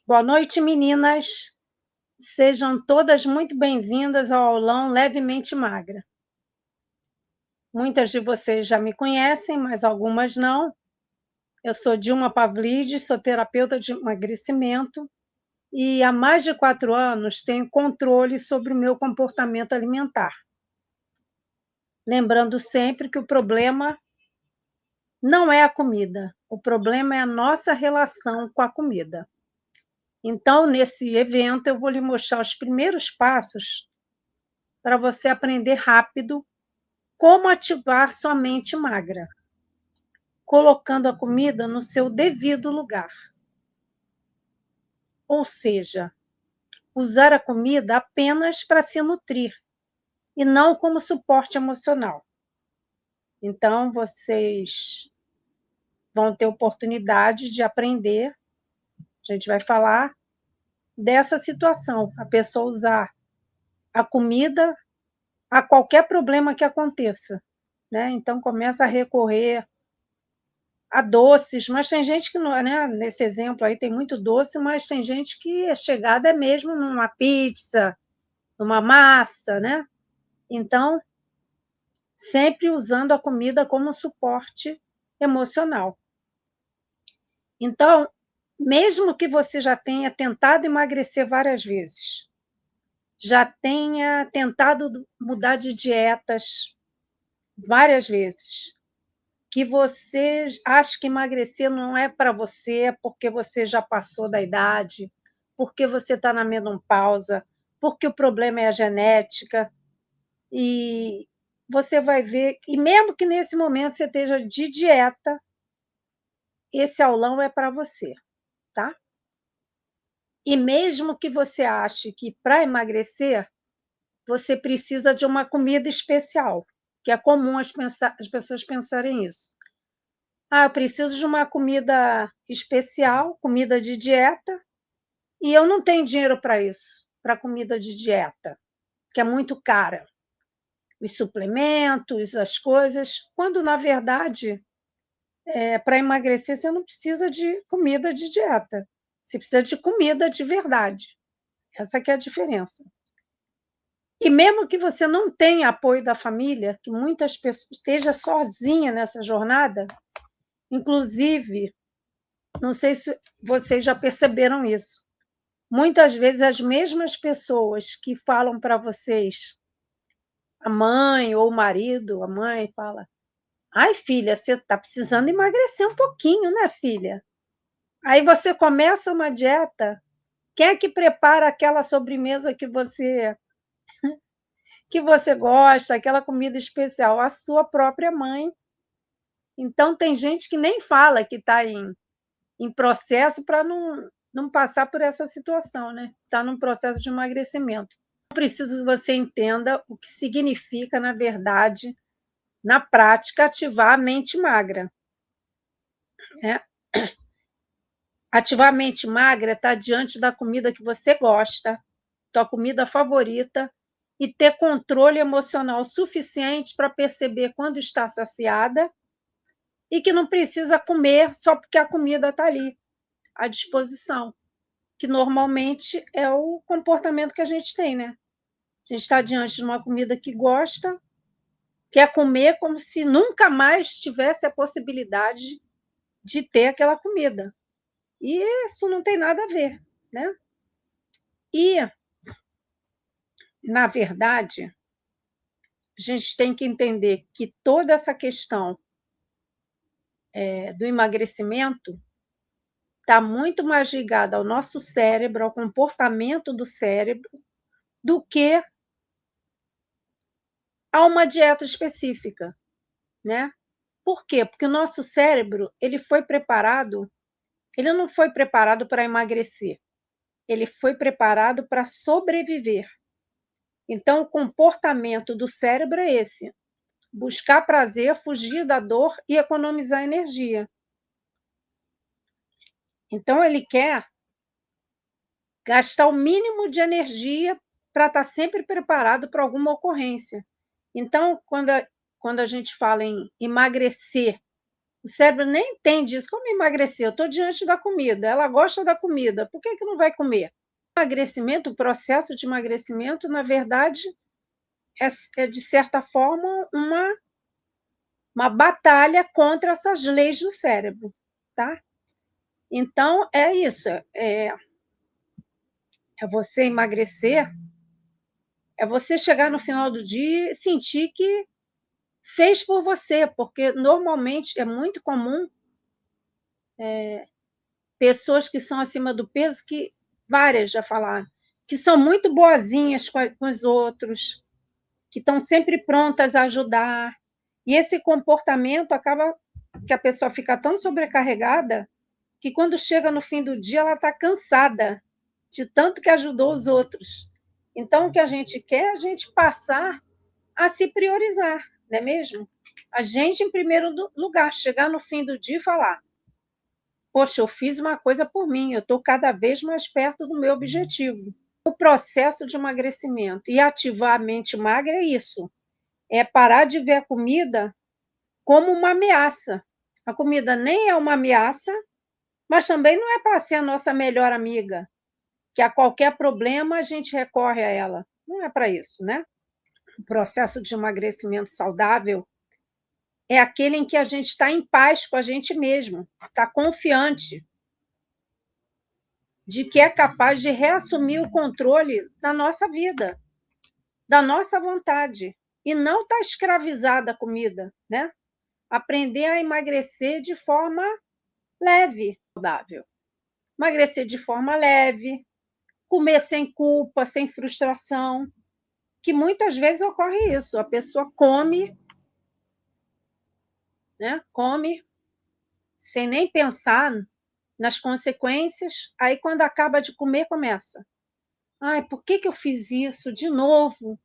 Boa noite, meninas. Sejam todas muito bem-vindas ao aulão Levemente Magra. Muitas de vocês já me conhecem, mas algumas não. Eu sou Dilma Pavlides, sou terapeuta de emagrecimento e há mais de 4 anos tenho controle sobre o meu comportamento alimentar. Lembrando sempre que o problema não é a comida, o problema é a nossa relação com a comida. Então, nesse evento, eu vou lhe mostrar os primeiros passos para você aprender rápido como ativar sua mente magra, colocando a comida no seu devido lugar. Ou seja, usar a comida apenas para se nutrir e não como suporte emocional. Então, vocês vão ter oportunidade de aprender. A gente vai falar dessa situação, a pessoa usar a comida a qualquer problema que aconteça, né? Então, começa a recorrer a doces, mas tem gente que não, né? Nesse exemplo aí tem muito doce, mas tem gente que a chegada é mesmo numa pizza, numa massa, né? Então, sempre usando a comida como suporte emocional. Então, mesmo que você já tenha tentado emagrecer várias vezes, já tenha tentado mudar de dietas várias vezes, que você acha que emagrecer não é para você porque você já passou da idade, porque você está na menopausa, porque o problema é a genética, e você vai ver, e mesmo que nesse momento você esteja de dieta, esse aulão é para você, tá? E mesmo que você ache que para emagrecer você precisa de uma comida especial, que é comum as pessoas pensarem isso. Ah, eu preciso de uma comida especial, comida de dieta, e eu não tenho dinheiro para isso, para comida de dieta, que é muito cara. Os suplementos, as coisas, quando na verdade, para emagrecer, você não precisa de comida de dieta, você precisa de comida de verdade. Essa que é a diferença. E mesmo que você não tenha apoio da família, que muitas pessoas esteja sozinha nessa jornada, inclusive, não sei se vocês já perceberam isso. Muitas vezes as mesmas pessoas que falam para vocês, a mãe ou o marido, a mãe fala: "Ai, filha, você está precisando emagrecer um pouquinho, né, filha?" Aí você começa uma dieta, quem é que prepara aquela sobremesa que você gosta, aquela comida especial? A sua própria mãe. Então tem gente que nem fala que está em processo para não passar por essa situação, né? Está num processo de emagrecimento. Eu preciso que você entenda o que significa, na verdade, na prática, ativar a mente magra, né? Ativar a mente magra é estar diante da comida que você gosta, tua comida favorita, e ter controle emocional suficiente para perceber quando está saciada e que não precisa comer só porque a comida está ali à disposição, que normalmente é o comportamento que a gente tem, né? A gente está diante de uma comida que gosta, quer comer como se nunca mais tivesse a possibilidade de ter aquela comida. E isso não tem nada a ver, né? E, na verdade, a gente tem que entender que toda essa questão do emagrecimento está muito mais ligada ao nosso cérebro, ao comportamento do cérebro, do que a uma dieta específica, né? Por quê? Porque o nosso cérebro, ele não foi preparado para emagrecer, ele foi preparado para sobreviver. Então, o comportamento do cérebro é esse: buscar prazer, fugir da dor e economizar energia. Então, ele quer gastar o mínimo de energia para estar sempre preparado para alguma ocorrência. Então, quando a gente fala em emagrecer O cérebro nem entende isso. Como emagrecer? Eu estou diante da comida, ela gosta da comida, por que não vai comer? O emagrecimento, o processo de emagrecimento, na verdade, é de certa forma, uma batalha contra essas leis do cérebro, tá? Então, é isso, é você emagrecer, é você chegar no final do dia e sentir que fez por você, porque normalmente é muito comum pessoas que são acima do peso, que várias já falaram, que são muito boazinhas com os outros, que estão sempre prontas a ajudar. E esse comportamento acaba que a pessoa fica tão sobrecarregada que quando chega no fim do dia ela está cansada de tanto que ajudou os outros. Então, o que a gente quer é a gente passar a se priorizar, não é mesmo? A gente, em primeiro lugar, chegar no fim do dia e falar: poxa, eu fiz uma coisa por mim, eu estou cada vez mais perto do meu objetivo. O processo de emagrecimento e ativar a mente magra é isso, é parar de ver a comida como uma ameaça. A comida nem é uma ameaça, mas também não é para ser a nossa melhor amiga, que a qualquer problema a gente recorre a ela. Não é para isso, né? O processo de emagrecimento saudável é aquele em que a gente está em paz com a gente mesmo, está confiante de que é capaz de reassumir o controle da nossa vida, da nossa vontade, e não estar escravizada à comida, né? Aprender a emagrecer de forma leve, saudável. Emagrecer de forma leve, comer sem culpa, sem frustração, que muitas vezes ocorre isso, a pessoa come, né? Come sem nem pensar nas consequências, aí quando acaba de comer começa: ai, por que eu fiz isso de novo?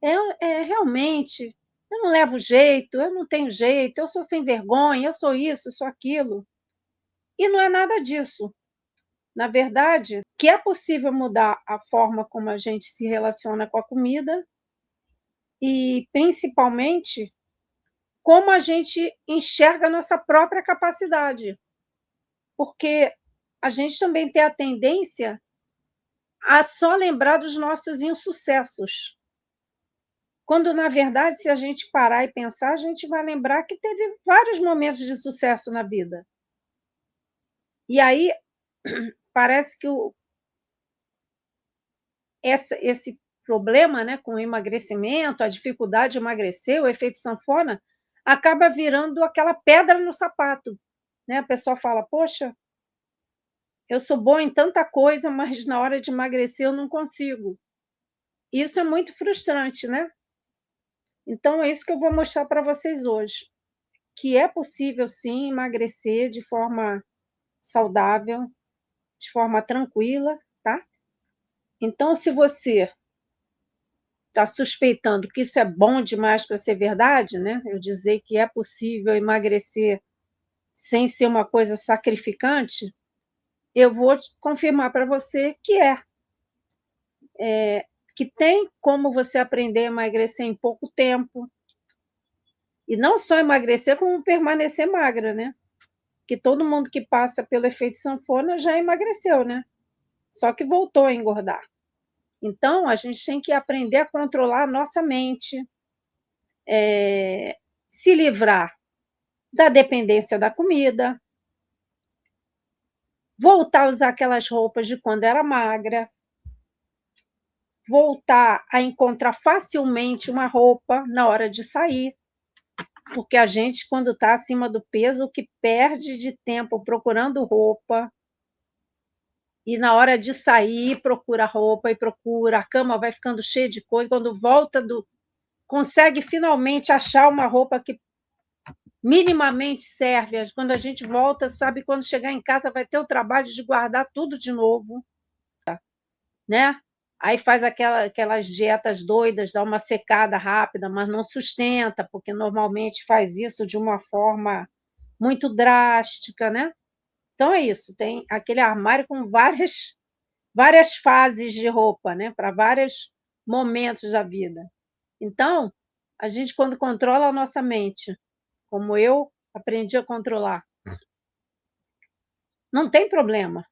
Realmente, eu não levo jeito, eu não tenho jeito, eu sou sem vergonha, eu sou isso, eu sou aquilo. E não é nada disso. Na verdade, que é possível mudar a forma como a gente se relaciona com a comida e, principalmente, como a gente enxerga a nossa própria capacidade. Porque a gente também tem a tendência a só lembrar dos nossos insucessos. Quando, na verdade, se a gente parar e pensar, a gente vai lembrar que teve vários momentos de sucesso na vida. E aí, parece que esse problema, né, com o emagrecimento, a dificuldade de emagrecer, o efeito sanfona, acaba virando aquela pedra no sapato. Né? A pessoa fala: poxa, eu sou boa em tanta coisa, mas na hora de emagrecer eu não consigo. Isso é muito frustrante, né? Então, é isso que eu vou mostrar para vocês hoje, que é possível, sim, emagrecer de forma saudável, de forma tranquila, tá? Então, se você está suspeitando que isso é bom demais para ser verdade, né? Eu dizer que é possível emagrecer sem ser uma coisa sacrificante, eu vou confirmar para você que que tem como você aprender a emagrecer em pouco tempo, e não só emagrecer, como permanecer magra, né? Que todo mundo que passa pelo efeito sanfona já emagreceu, né? Só que voltou a engordar. Então, a gente tem que aprender a controlar a nossa mente, se livrar da dependência da comida, voltar a usar aquelas roupas de quando era magra, voltar a encontrar facilmente uma roupa na hora de sair, porque a gente, quando está acima do peso, o que perde de tempo procurando roupa, e na hora de sair, procura roupa e procura, a cama vai ficando cheia de coisa, quando volta consegue finalmente achar uma roupa que minimamente serve, quando a gente volta, sabe, quando chegar em casa vai ter o trabalho de guardar tudo de novo, né? Aí faz aquelas dietas doidas, dá uma secada rápida, mas não sustenta, porque normalmente faz isso de uma forma muito drástica, né? Então é isso, tem aquele armário com várias fases de roupa, né? Para vários momentos da vida. Então, a gente, quando controla a nossa mente, como eu aprendi a controlar. Não tem problema.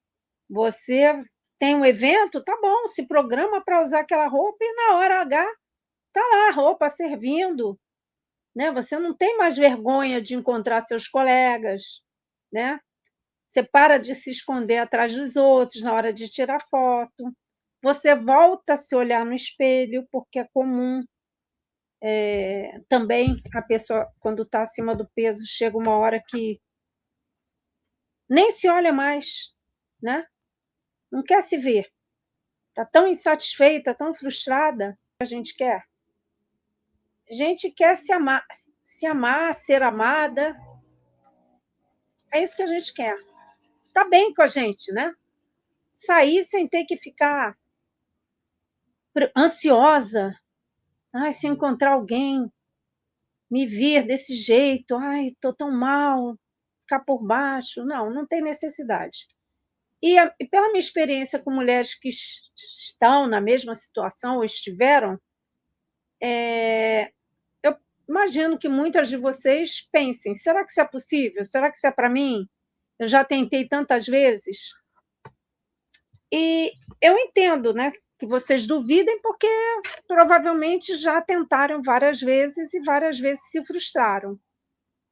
Você tem um evento, tá bom, se programa para usar aquela roupa e na hora H tá lá a roupa servindo, né? Você não tem mais vergonha de encontrar seus colegas, né? Você para de se esconder atrás dos outros na hora de tirar foto. Você volta a se olhar no espelho, porque é comum. Também a pessoa, quando está acima do peso, chega uma hora que nem se olha mais, né? Não quer se ver. Está tão insatisfeita, tão frustrada, que a gente quer. A gente quer se amar, ser amada. É isso que a gente quer. Tá bem com a gente, né? Sair sem ter que ficar ansiosa. Ai, se encontrar alguém, me vir desse jeito, ai, estou tão mal, ficar por baixo. Não, não tem necessidade. E pela minha experiência com mulheres que estão na mesma situação ou estiveram, eu imagino que muitas de vocês pensem: será que isso é possível? Será que isso é para mim? Eu já tentei tantas vezes. E eu entendo, né, que vocês duvidem, porque provavelmente já tentaram várias vezes e várias vezes se frustraram.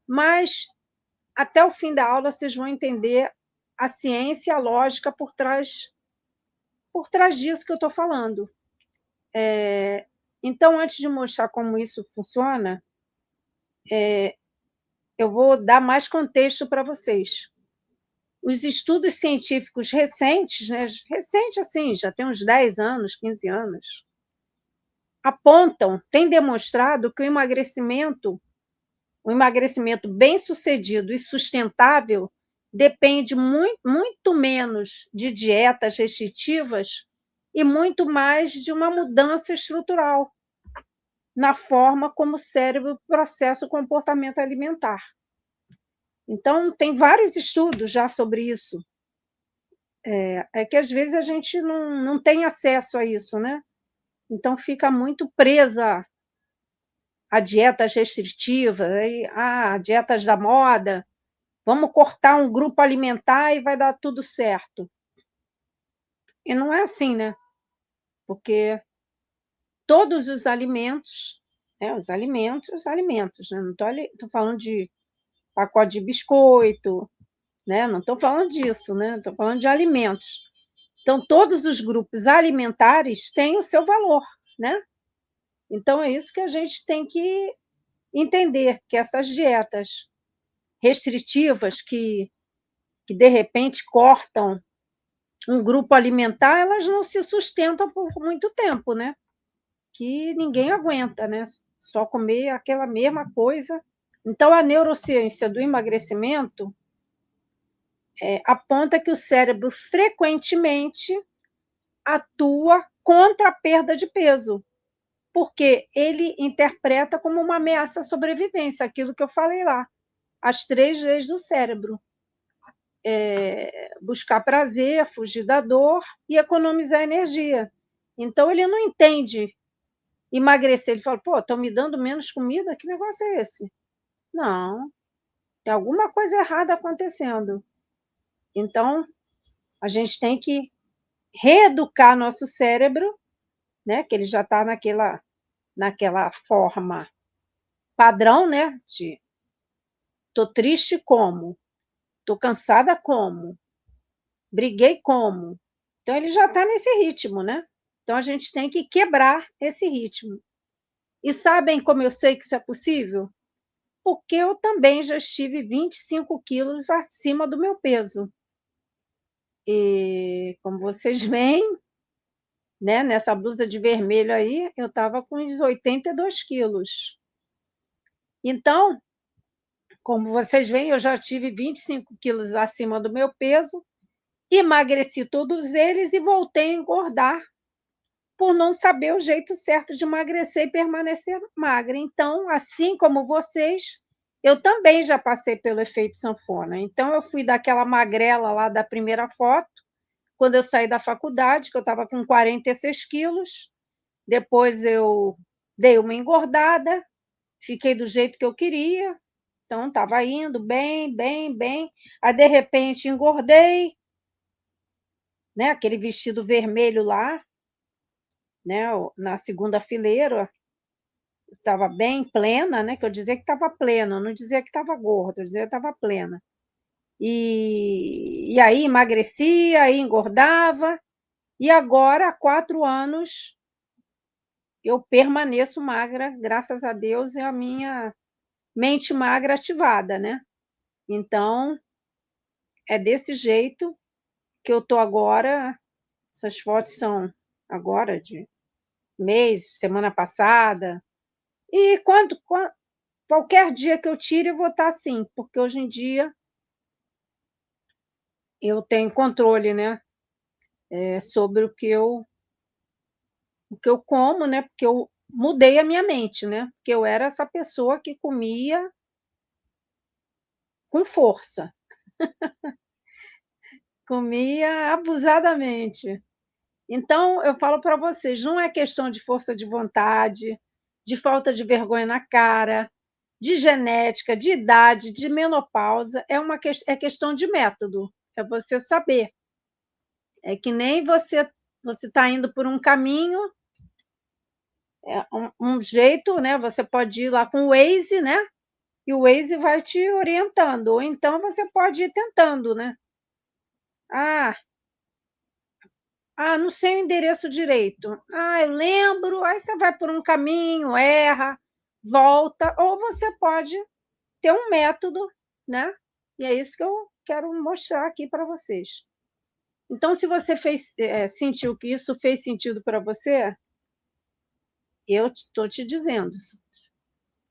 Mas até o fim da aula vocês vão entender a ciência e a lógica por trás disso que eu estou falando. Então, antes de mostrar como isso funciona, eu vou dar mais contexto para vocês. Os estudos científicos recentes, né, recente assim, já tem uns 10 anos, 15 anos, têm demonstrado que o emagrecimento bem-sucedido e sustentável depende muito menos de dietas restritivas e muito mais de uma mudança estrutural na forma como o cérebro processa o comportamento alimentar. Então, tem vários estudos já sobre isso. É que às vezes a gente não tem acesso a isso, né? Então, fica muito presa a dietas restritivas, a dietas da moda. Vamos cortar um grupo alimentar e vai dar tudo certo. E não é assim, né? Porque todos os alimentos, né? Os alimentos, né? Não estou falando de pacote de biscoito, né? Não estou falando disso, né? Estou falando de alimentos. Então, todos os grupos alimentares têm o seu valor, né? Então, é isso que a gente tem que entender, que essas dietas restritivas que de repente cortam um grupo alimentar, elas não se sustentam por muito tempo, né? Que ninguém aguenta, né? Só comer aquela mesma coisa. Então, a neurociência do emagrecimento aponta que o cérebro frequentemente atua contra a perda de peso, porque ele interpreta como uma ameaça à sobrevivência, aquilo que eu falei lá, as 3 leis do cérebro. Buscar prazer, fugir da dor e economizar energia. Então, ele não entende emagrecer. Ele fala: pô, estão me dando menos comida? Que negócio é esse? Não, tem alguma coisa errada acontecendo. Então, a gente tem que reeducar nosso cérebro, né, que ele já está naquela forma padrão, né, de tô triste como, tô cansada como, briguei como. Então, ele já está nesse ritmo, né? Então, a gente tem que quebrar esse ritmo. E sabem como eu sei que isso é possível? Porque eu também já estive 25 quilos acima do meu peso. E, como vocês veem, né, nessa blusa de vermelho aí, eu estava com uns 82 quilos. Então, como vocês veem, eu já tive 25 quilos acima do meu peso, emagreci todos eles e voltei a engordar por não saber o jeito certo de emagrecer e permanecer magra. Então, assim como vocês, eu também já passei pelo efeito sanfona. Então, eu fui daquela magrela lá da primeira foto, quando eu saí da faculdade, que eu estava com 46 quilos. Depois eu dei uma engordada, fiquei do jeito que eu queria, Então, estava indo bem, bem, bem. Aí, de repente, engordei, né? Aquele vestido vermelho lá, né? Na segunda fileira, estava bem plena, né? Que eu dizia que estava plena, eu não dizia que estava gorda, eu dizia que estava plena. E aí emagrecia, aí engordava, e agora, há 4 anos, eu permaneço magra, graças a Deus, e a minha mente magra ativada, né? Então, é desse jeito que eu estou agora. Essas fotos são agora de mês, semana passada. E qualquer dia que eu tire, eu vou estar assim, porque hoje em dia eu tenho controle, né? Sobre o que eu como, né? Porque eu mudei a minha mente, né? Porque eu era essa pessoa que comia com força, comia abusadamente. Então, eu falo para vocês, não é questão de força de vontade, de falta de vergonha na cara, de genética, de idade, de menopausa, é questão de método, é você saber. É que nem você está indo por um caminho, um jeito, né? Você pode ir lá com o Waze, né? E o Waze vai te orientando, ou então você pode ir tentando, né? Ah, não sei o endereço direito. Eu lembro. Aí você vai por um caminho, erra, volta, ou você pode ter um método, né? E é isso que eu quero mostrar aqui para vocês. Então, se você sentiu que isso fez sentido para você, eu estou te dizendo,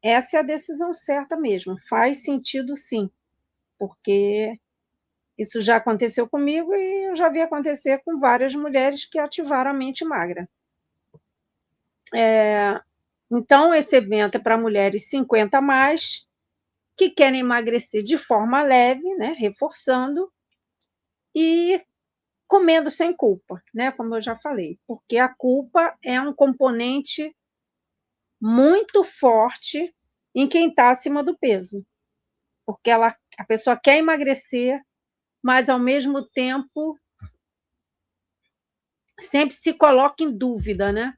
essa é a decisão certa mesmo. Faz sentido sim, porque isso já aconteceu comigo e eu já vi acontecer com várias mulheres que ativaram a mente magra. Então, esse evento é para mulheres 50 a mais, que querem emagrecer de forma leve, né, reforçando, e comendo sem culpa, né, como eu já falei, porque a culpa é um componente muito forte em quem está acima do peso, porque a pessoa quer emagrecer, mas ao mesmo tempo sempre se coloca em dúvida, né?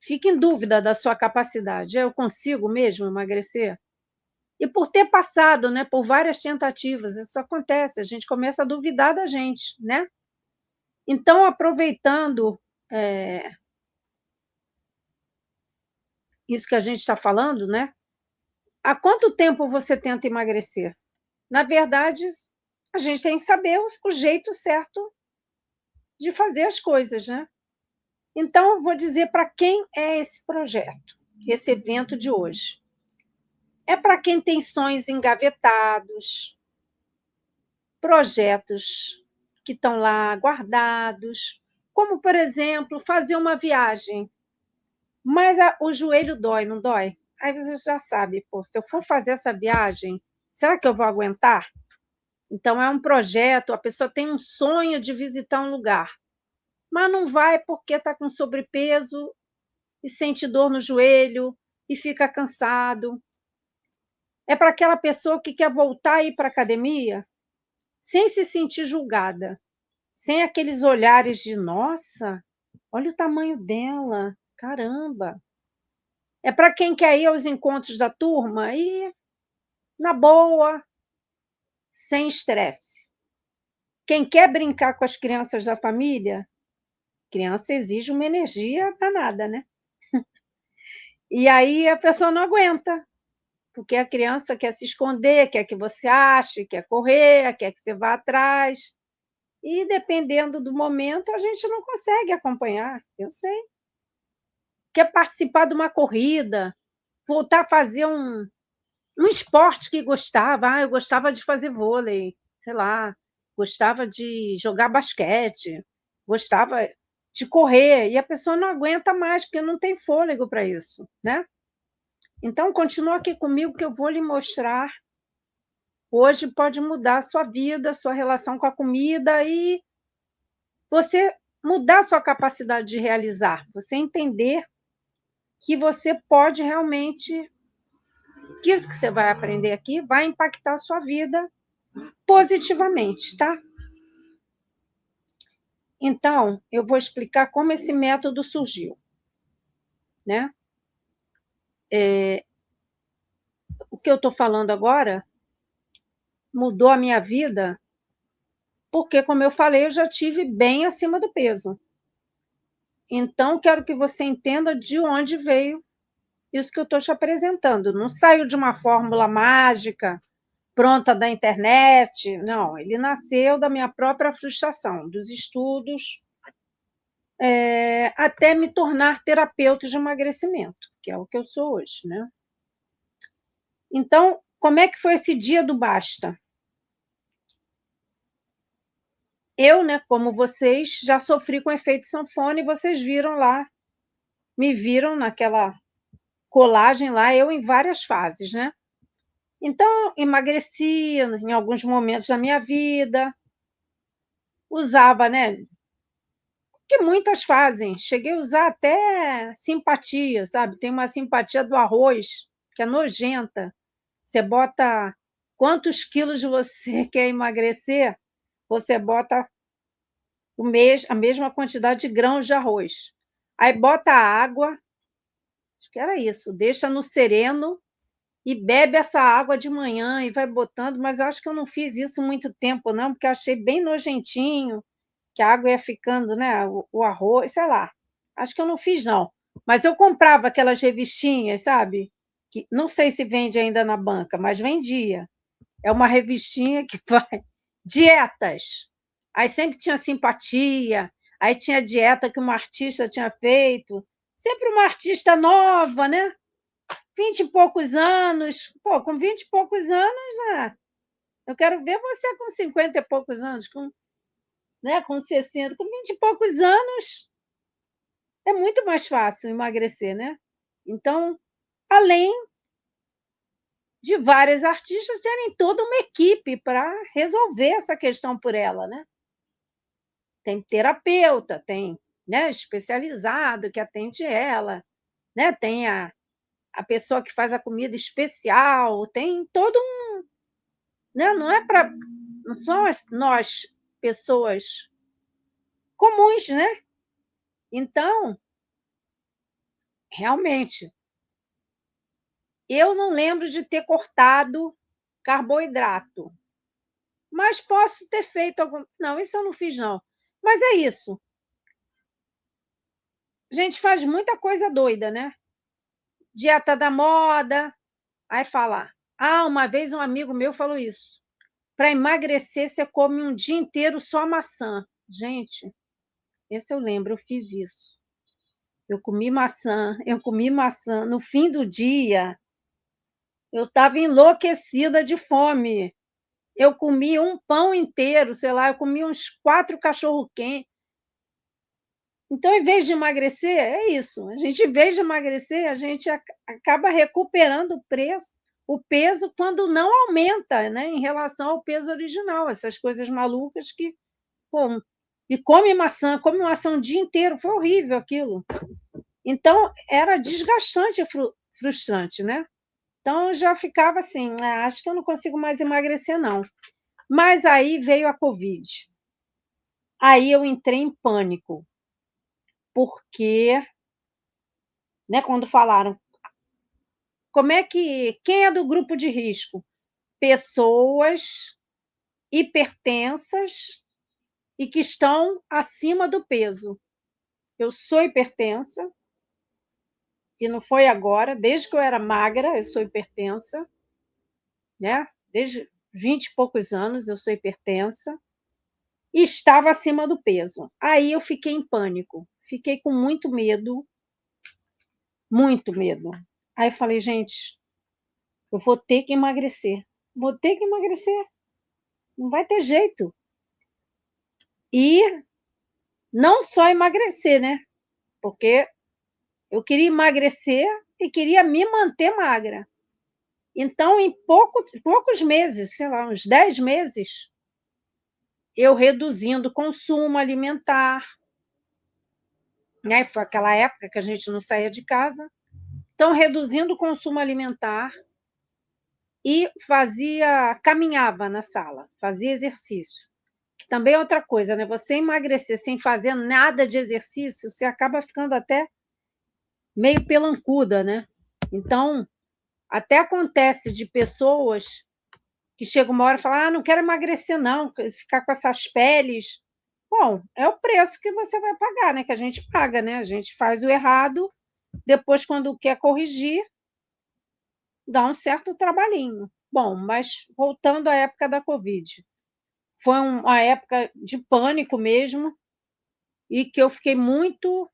Fica em dúvida da sua capacidade. Eu consigo mesmo emagrecer? E por ter passado, né, por várias tentativas, isso acontece, a gente começa a duvidar da gente, né? Então, aproveitando isso que a gente está falando, né? Há quanto tempo você tenta emagrecer? Na verdade, a gente tem que saber o jeito certo de fazer as coisas, né? Então, eu vou dizer para quem é esse projeto, esse evento de hoje. É para quem tem sonhos engavetados, projetos que estão lá guardados, como, por exemplo, fazer uma viagem, mas o joelho dói, não dói? Aí você já sabe, pô, se eu for fazer essa viagem, será que eu vou aguentar? Então, é um projeto, a pessoa tem um sonho de visitar um lugar, mas não vai porque está com sobrepeso e sente dor no joelho e fica cansado. É para aquela pessoa que quer voltar a ir para a academia sem se sentir julgada, sem aqueles olhares de nossa, olha o tamanho dela, caramba. É para quem quer ir aos encontros da turma e na boa, sem estresse. Quem quer brincar com as crianças da família, criança exige uma energia danada, né? E aí a pessoa não aguenta, porque a criança quer se esconder, quer que você ache, quer correr, quer que você vá atrás. E dependendo do momento, a gente não consegue acompanhar, eu sei. Quer participar de uma corrida, voltar a fazer um esporte que gostava. Eu gostava de fazer vôlei, sei lá, gostava de jogar basquete, gostava de correr, e a pessoa não aguenta mais, porque não tem fôlego para isso, né? Então, continua aqui comigo que eu vou lhe mostrar. Hoje pode mudar a sua vida, a sua relação com a comida e você mudar a sua capacidade de realizar, você entender que você pode realmente que isso que você vai aprender aqui vai impactar a sua vida positivamente, tá? Então, eu vou explicar como esse método surgiu, né? O que eu estou falando agora mudou a minha vida, porque, como eu falei, eu já tive bem acima do peso. Então, quero que você entenda de onde veio isso que eu estou te apresentando. Não saiu de uma fórmula mágica, pronta da internet. Não, ele nasceu da minha própria frustração, dos estudos, até me tornar terapeuta de emagrecimento, que é o que eu sou hoje, né? Então, como é que foi esse dia do basta? Eu, né, como vocês, já sofri com efeito sanfona e vocês viram lá, me viram naquela colagem lá, eu em várias fases, né? Então, emagreci em alguns momentos da minha vida, usava, né? Que muitas fazem. Cheguei a usar até simpatia, sabe? Tem uma simpatia do arroz, que é nojenta. Você bota quantos quilos você quer emagrecer, você bota a mesma quantidade de grãos de arroz. Aí bota a água, acho que era isso, deixa no sereno e bebe essa água de manhã e vai botando, mas eu acho que eu não fiz isso muito tempo, não, porque eu achei bem nojentinho, que a água ia ficando, né? O arroz, sei lá. Acho que eu não fiz, não. Mas eu comprava aquelas revistinhas, sabe? Que não sei se vende ainda na banca, mas vendia. É uma revistinha que vai. Dietas. Aí sempre tinha simpatia, aí tinha dieta que uma artista tinha feito. Sempre uma artista nova, né? 20 e poucos anos. Pô, com 20 e poucos anos, eu quero ver você com 50 e poucos anos, com 60, com 20 e poucos anos, é muito mais fácil emagrecer, né? Então, além de várias artistas terem toda uma equipe para resolver essa questão por ela, né? Tem terapeuta, tem, né, especializado que atende ela, né? Tem a pessoa que faz a comida especial, tem todo um, né? Não é para, não somos nós pessoas comuns, né? Então, realmente, eu não lembro de ter cortado carboidrato, mas posso ter feito algum. Não, isso eu não fiz, não. Mas é isso. A gente faz muita coisa doida, né? Dieta da moda. Aí fala. Ah, uma vez um amigo meu falou isso. Para emagrecer, você come um dia inteiro só maçã. Gente, esse eu lembro, eu fiz isso. Eu comi maçã, eu comi maçã. No fim do dia, eu estava enlouquecida de fome. Eu comi um pão inteiro, sei lá, eu comi uns 4 cachorro-quente. Então, em vez de emagrecer, é isso. A gente, em vez de emagrecer, a gente acaba recuperando o peso quando não aumenta, né, em relação ao peso original. Essas coisas malucas que, pô, e come maçã o dia inteiro, foi horrível aquilo. Então, era desgastante e frustrante, né? Então, eu já ficava assim, acho que eu não consigo mais emagrecer, não. Mas aí veio a Covid. Aí eu entrei em pânico, porque, né, quando falaram, quem é do grupo de risco? Pessoas hipertensas e que estão acima do peso. Eu sou hipertensa, e não foi agora, desde que eu era magra, eu sou hipertensa, né? Desde 20 e poucos anos eu sou hipertensa, e estava acima do peso. Aí eu fiquei em pânico, fiquei com muito medo, muito medo. Aí eu falei, gente, eu vou ter que emagrecer. Vou ter que emagrecer. Não vai ter jeito. E não só emagrecer, né? Porque eu queria emagrecer e queria me manter magra. Então, em poucos meses, sei lá, uns 10 meses, eu reduzindo o consumo alimentar, né? Foi aquela época que a gente não saía de casa. Então, reduzindo o consumo alimentar, e caminhava na sala, fazia exercício. Que também é outra coisa, né? Você emagrecer sem fazer nada de exercício, você acaba ficando até meio pelancuda, né? Então, até acontece de pessoas que chegam uma hora e falam: ah, não quero emagrecer, não, ficar com essas peles. Bom, é o preço que você vai pagar, né? Que a gente paga, né? A gente faz o errado, depois, quando quer corrigir, dá um certo trabalhinho. Bom, mas voltando à época da Covid, foi uma época de pânico mesmo, e que eu fiquei muito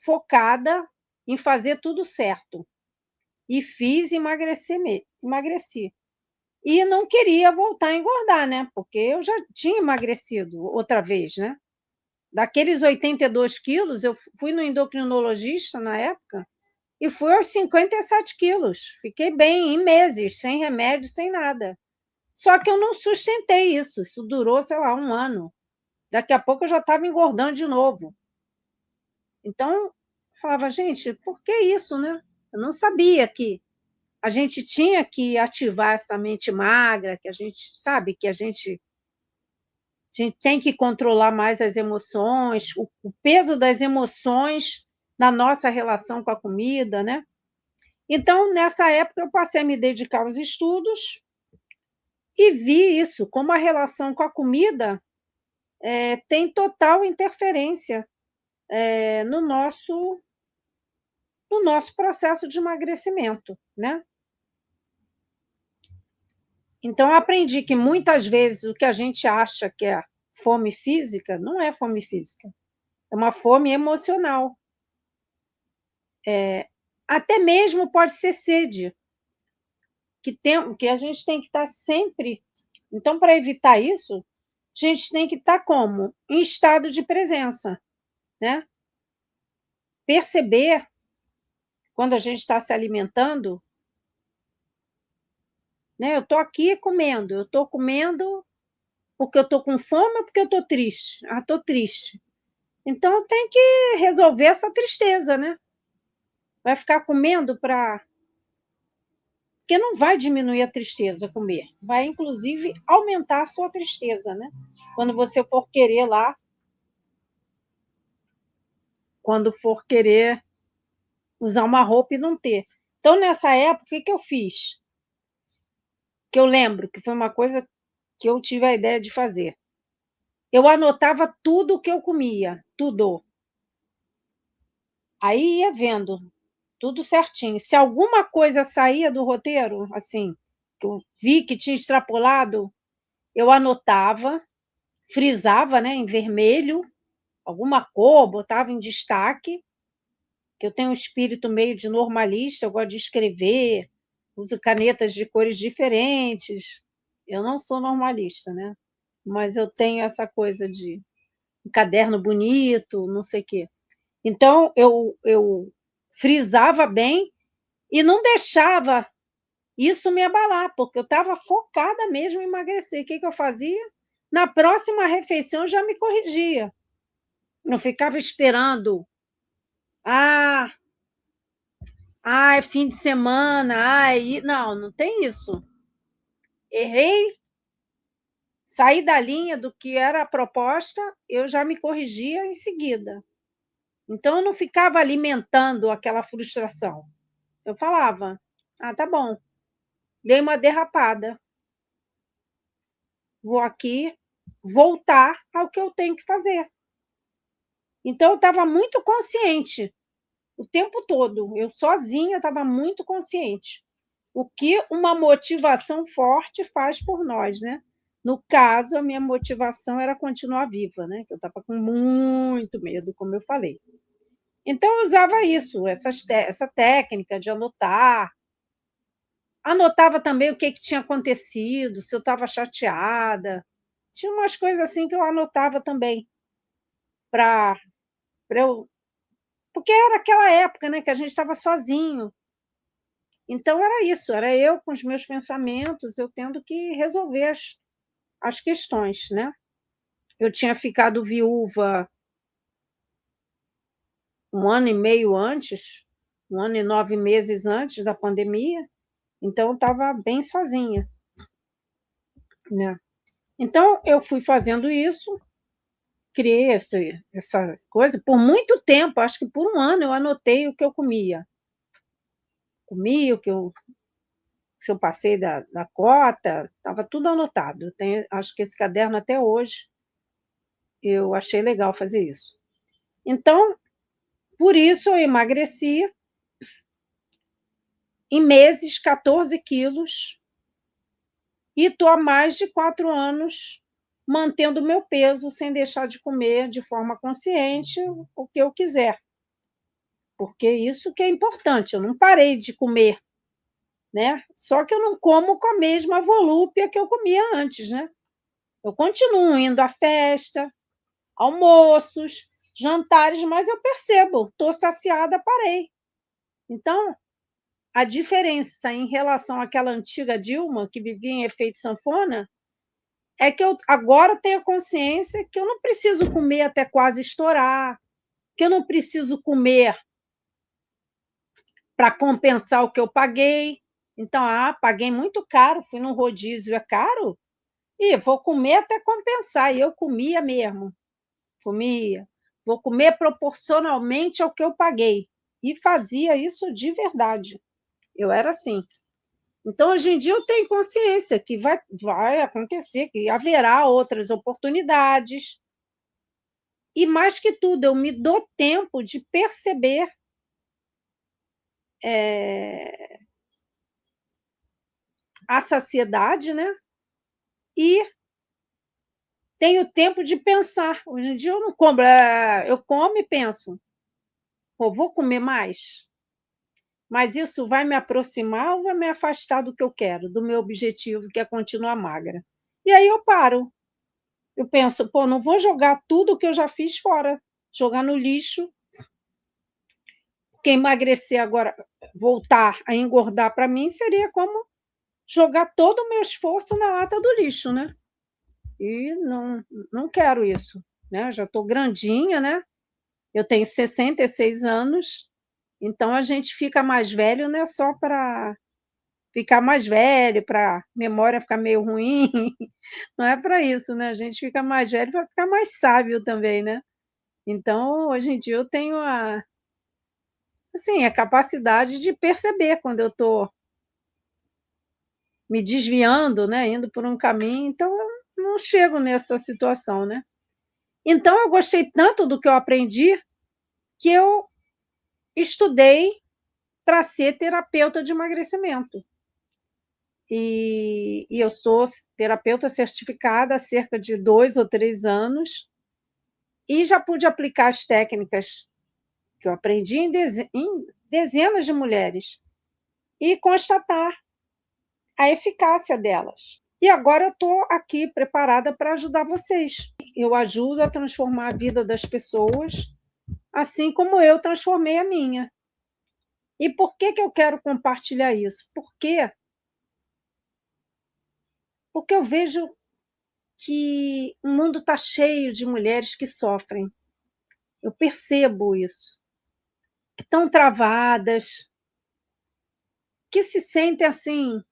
focada em fazer tudo certo. E fiz emagreci. E não queria voltar a engordar, né? Porque eu já tinha emagrecido outra vez, né? Daqueles 82 quilos, eu fui no endocrinologista na época e fui aos 57 quilos. Fiquei bem em meses, sem remédio, sem nada. Só que eu não sustentei isso. Isso durou, sei lá, um ano. Daqui a pouco eu já estava engordando de novo. Então, eu falava, gente, por que isso, né? Eu não sabia que a gente tinha que ativar essa mente magra, que a gente sabe que a gente tem que controlar mais as emoções, o peso das emoções na nossa relação com a comida, né? Então, nessa época, eu passei a me dedicar aos estudos e vi isso, como a relação com a comida tem total interferência no nosso processo de emagrecimento, né? Então, eu aprendi que muitas vezes o que a gente acha que é fome física não é fome física, é uma fome emocional. Até mesmo pode ser sede, que a gente tem que estar sempre. Então, para evitar isso, a gente tem que estar como? Em estado de presença, né? Perceber quando a gente está se alimentando, né? Eu estou aqui comendo, eu estou comendo porque eu estou com fome ou porque eu estou triste? Ah, estou triste. Então, eu tenho que resolver essa tristeza, né? Vai ficar comendo para. Porque não vai diminuir a tristeza comer, vai inclusive aumentar a sua tristeza, né? Quando você for querer lá, quando for querer usar uma roupa e não ter. Então, nessa época, o que eu fiz? Que eu lembro que foi uma coisa que eu tive a ideia de fazer. Eu anotava tudo o que eu comia, tudo. Aí ia vendo, tudo certinho. Se alguma coisa saía do roteiro, assim, que eu vi que tinha extrapolado, eu anotava, frisava, né, em vermelho, alguma cor, botava em destaque, que eu tenho um espírito meio de normalista, eu gosto de escrever, uso canetas de cores diferentes. Eu não sou normalista, né? Mas eu tenho essa coisa de um caderno bonito, não sei o quê. Então, eu frisava bem e não deixava isso me abalar, porque eu estava focada mesmo em emagrecer. O que eu fazia? Na próxima refeição, eu já me corrigia. Não ficava esperando. Ah, é fim de semana. Ai, não, não tem isso. Errei, saí da linha do que era a proposta, eu já me corrigia em seguida. Então, eu não ficava alimentando aquela frustração. Eu falava: ah, tá bom, dei uma derrapada, vou aqui voltar ao que eu tenho que fazer. Então, eu estava muito consciente o tempo todo, eu sozinha estava muito consciente. O que uma motivação forte faz por nós, né? No caso, a minha motivação era continuar viva, né? Que eu estava com muito medo, como eu falei. Então, eu usava isso, essa técnica de anotar. Anotava também o que tinha acontecido, se eu estava chateada. Tinha umas coisas assim que eu anotava também, para eu. Porque era aquela época, né, que a gente estava sozinho. Então, era isso, era eu com os meus pensamentos, eu tendo que resolver as questões, né? Eu tinha ficado viúva um ano e meio antes, um ano e 9 meses antes da pandemia, Então, eu estava bem sozinha, né? Então, eu fui fazendo isso, criei essa coisa. Por muito tempo, acho que por um ano, eu anotei o que eu comia. Comia, se eu passei da cota, estava tudo anotado. Acho que esse caderno, até hoje, eu achei legal fazer isso. Então, por isso, eu emagreci em meses 14 quilos e estou há mais de 4 anos mantendo o meu peso sem deixar de comer de forma consciente o que eu quiser, porque isso que é importante. Eu não parei de comer, né? Só que eu não como com a mesma volúpia que eu comia antes, né? Eu continuo indo à festa, almoços, jantares, mas eu percebo, estou saciada, parei. Então, a diferença em relação àquela antiga Dilma, que vivia em efeito sanfona, é que eu agora tenho consciência que eu não preciso comer até quase estourar, que eu não preciso comer para compensar o que eu paguei. Então, paguei muito caro, fui num rodízio, é caro, e vou comer até compensar. E eu comia mesmo, comia. Vou comer proporcionalmente ao que eu paguei. E fazia isso de verdade. Eu era assim. Então, hoje em dia, eu tenho consciência que vai acontecer, que haverá outras oportunidades. E, mais que tudo, eu me dou tempo de perceber a saciedade, né? E tenho tempo de pensar. Hoje em dia, eu não como, eu como e penso, pô, vou comer mais? Mas isso vai me aproximar ou vai me afastar do que eu quero, do meu objetivo, que é continuar magra? E aí eu paro. Eu penso, pô, não vou jogar tudo que eu já fiz fora, jogar no lixo. Porque emagrecer agora, voltar a engordar para mim seria como jogar todo o meu esforço na lata do lixo, né? E não quero isso, né? Eu já estou grandinha, né? Eu tenho 66 anos, então a gente fica mais velho, não é só para ficar mais velho, para memória ficar meio ruim, não é para isso, né? A gente fica mais velho para ficar mais sábio também, né? Então, hoje em dia eu tenho assim, a capacidade de perceber quando eu estou me desviando, né, indo por um caminho, então eu não chego nessa situação, né? Então eu gostei tanto do que eu aprendi que eu estudei para ser terapeuta de emagrecimento. E eu sou terapeuta certificada há cerca de 2 ou 3 anos e já pude aplicar as técnicas que eu aprendi em dezenas de mulheres e constatar a eficácia delas. E agora eu estou aqui preparada para ajudar vocês. Eu ajudo a transformar a vida das pessoas, assim como eu transformei a minha. E por que eu quero compartilhar isso? Porque eu vejo que o mundo está cheio de mulheres que sofrem. Eu percebo isso. Que estão travadas, que se sentem assim,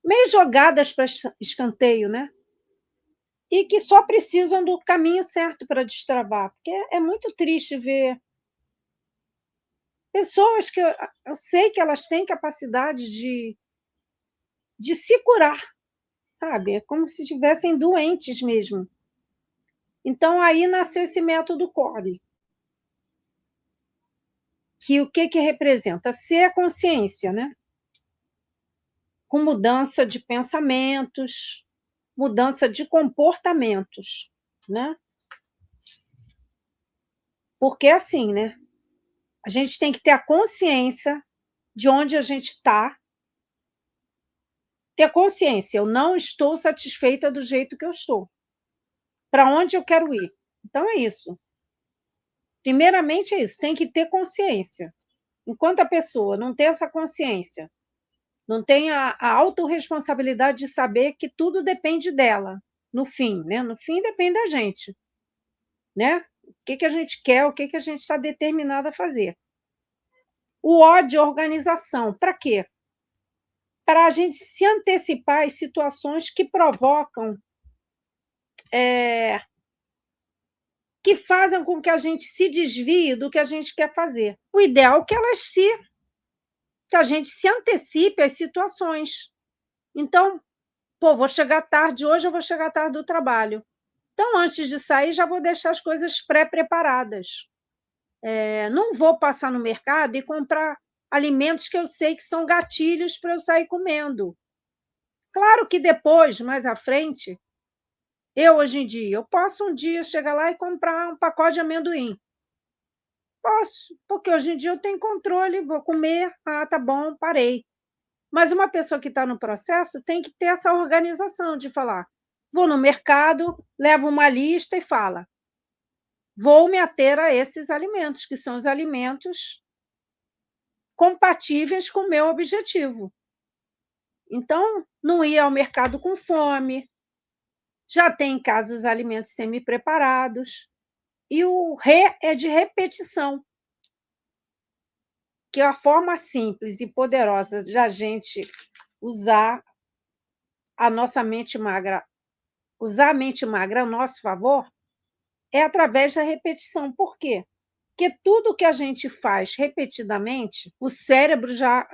meio jogadas para escanteio, né? E que só precisam do caminho certo para destravar. Porque é muito triste ver pessoas que eu sei que elas têm capacidade de se curar, sabe? É como se estivessem doentes mesmo. Então, aí nasceu esse método CORE, que o que representa? Ser a consciência, né? Com mudança de pensamentos, mudança de comportamentos, né? Porque é assim, né? A gente tem que ter a consciência de onde a gente está, ter consciência, eu não estou satisfeita do jeito que eu estou. Para onde eu quero ir? Então é isso. Primeiramente é isso, tem que ter consciência. Enquanto a pessoa não tem essa consciência, não tem a autorresponsabilidade de saber que tudo depende dela, no fim, né? No fim depende da gente, né? O que a gente quer, o que a gente está determinado a fazer. O O de organização, para quê? para a gente se antecipar às situações que provocam, que fazem com que a gente se desvie do que a gente quer fazer. O ideal é que a gente se antecipe às situações. Então, vou chegar tarde hoje, eu vou chegar tarde do trabalho. Então, antes de sair, já vou deixar as coisas pré-preparadas. Não vou passar no mercado e comprar alimentos que eu sei que são gatilhos para eu sair comendo. Claro que depois, mais à frente, hoje em dia, eu posso um dia chegar lá e comprar um pacote de amendoim. Posso, porque hoje em dia eu tenho controle, vou comer, tá bom, parei. Mas uma pessoa que está no processo tem que ter essa organização de falar: vou no mercado, levo uma lista e fala: vou me ater a esses alimentos, que são os alimentos compatíveis com o meu objetivo. Então, não ir ao mercado com fome, já tem em casa os alimentos semi-preparados, e o é de repetição, que é a forma simples e poderosa de a gente usar a nossa mente magra, usar a mente magra a nosso favor, é através da repetição. Por quê? Porque tudo que a gente faz repetidamente, o cérebro já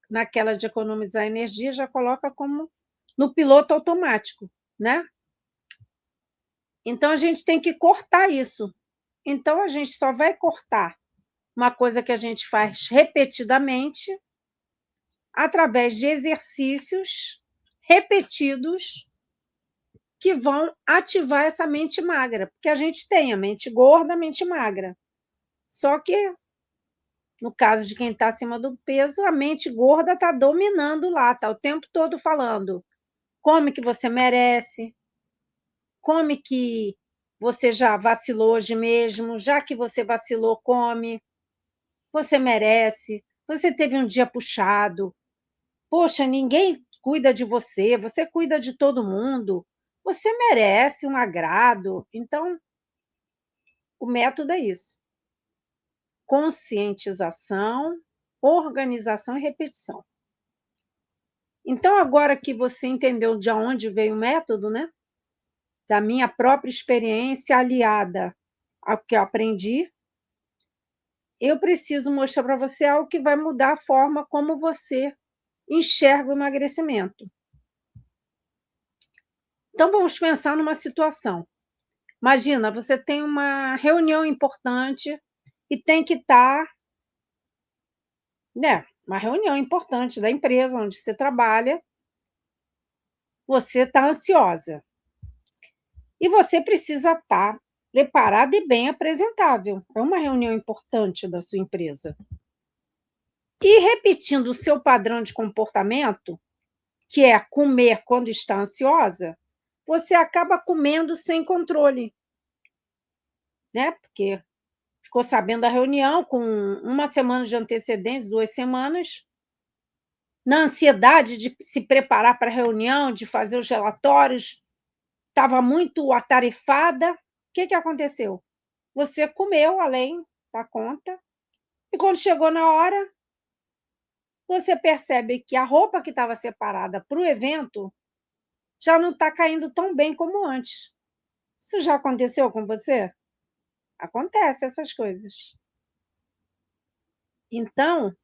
naquela de economizar energia, já coloca como no piloto automático, né? Então, a gente tem que cortar isso. Então, a gente só vai cortar uma coisa que a gente faz repetidamente através de exercícios repetidos que vão ativar essa mente magra, porque a gente tem a mente gorda, a mente magra. Só que, no caso de quem está acima do peso, a mente gorda está dominando lá, está o tempo todo falando: come que você merece, come que você já vacilou hoje mesmo, já que você vacilou, come, você merece, você teve um dia puxado, poxa, ninguém cuida de você, você cuida de todo mundo, você merece um agrado. Então, o método é isso: conscientização, organização e repetição. Então, agora que você entendeu de onde veio o método, né? Da minha própria experiência aliada ao que eu aprendi, eu preciso mostrar para você algo que vai mudar a forma como você enxerga o emagrecimento. Então, vamos pensar numa situação. Imagina, você tem uma reunião importante e tem que estar, né, uma reunião importante da empresa onde você trabalha, você está ansiosa. E você precisa estar preparada e bem apresentável. É uma reunião importante da sua empresa. E repetindo o seu padrão de comportamento, que é comer quando está ansiosa, você acaba comendo sem controle, né? Porque ficou sabendo da reunião com uma semana de antecedência, 2 semanas, na ansiedade de se preparar para a reunião, de fazer os relatórios, estava muito atarefada. O que aconteceu? Você comeu além da conta, e quando chegou na hora, você percebe que a roupa que estava separada para o evento já não está caindo tão bem como antes. Isso já aconteceu com você? Acontece essas coisas. Então,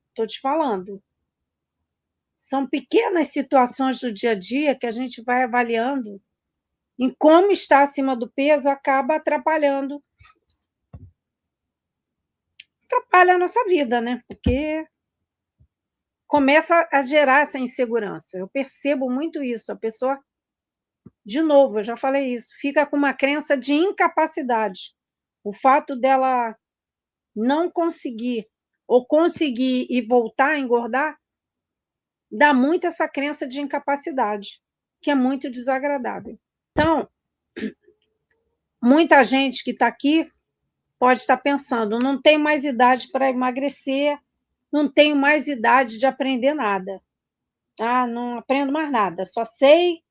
estou te falando, são pequenas situações do dia a dia que a gente vai avaliando em como está acima do peso, acaba atrapalha a nossa vida, né? Porque começa a gerar essa insegurança. Eu percebo muito isso. A pessoa, de novo, eu já falei isso, fica com uma crença de incapacidade. O fato dela não conseguir ou conseguir e voltar a engordar dá muito essa crença de incapacidade, que é muito desagradável. Então, muita gente que está aqui pode estar pensando: não tenho mais idade para emagrecer, não tenho mais idade de aprender nada. Não aprendo mais nada, só sei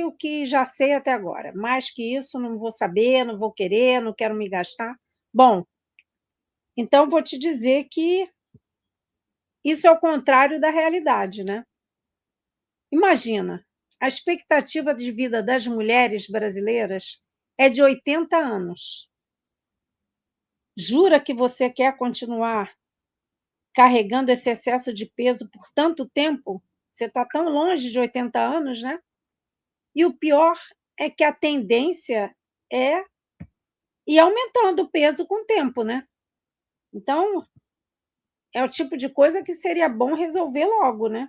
o que já sei até agora. Mais que isso, não vou saber, não vou querer, não quero me gastar. Bom, Então, vou te dizer que isso é o contrário da realidade, né? Imagina, a expectativa de vida das mulheres brasileiras é de 80 anos. Jura que você quer continuar carregando esse excesso de peso por tanto tempo? Você está tão longe de 80 anos, né? E o pior é que a tendência é ir aumentando o peso com o tempo, né? Então, é o tipo de coisa que seria bom resolver logo, né?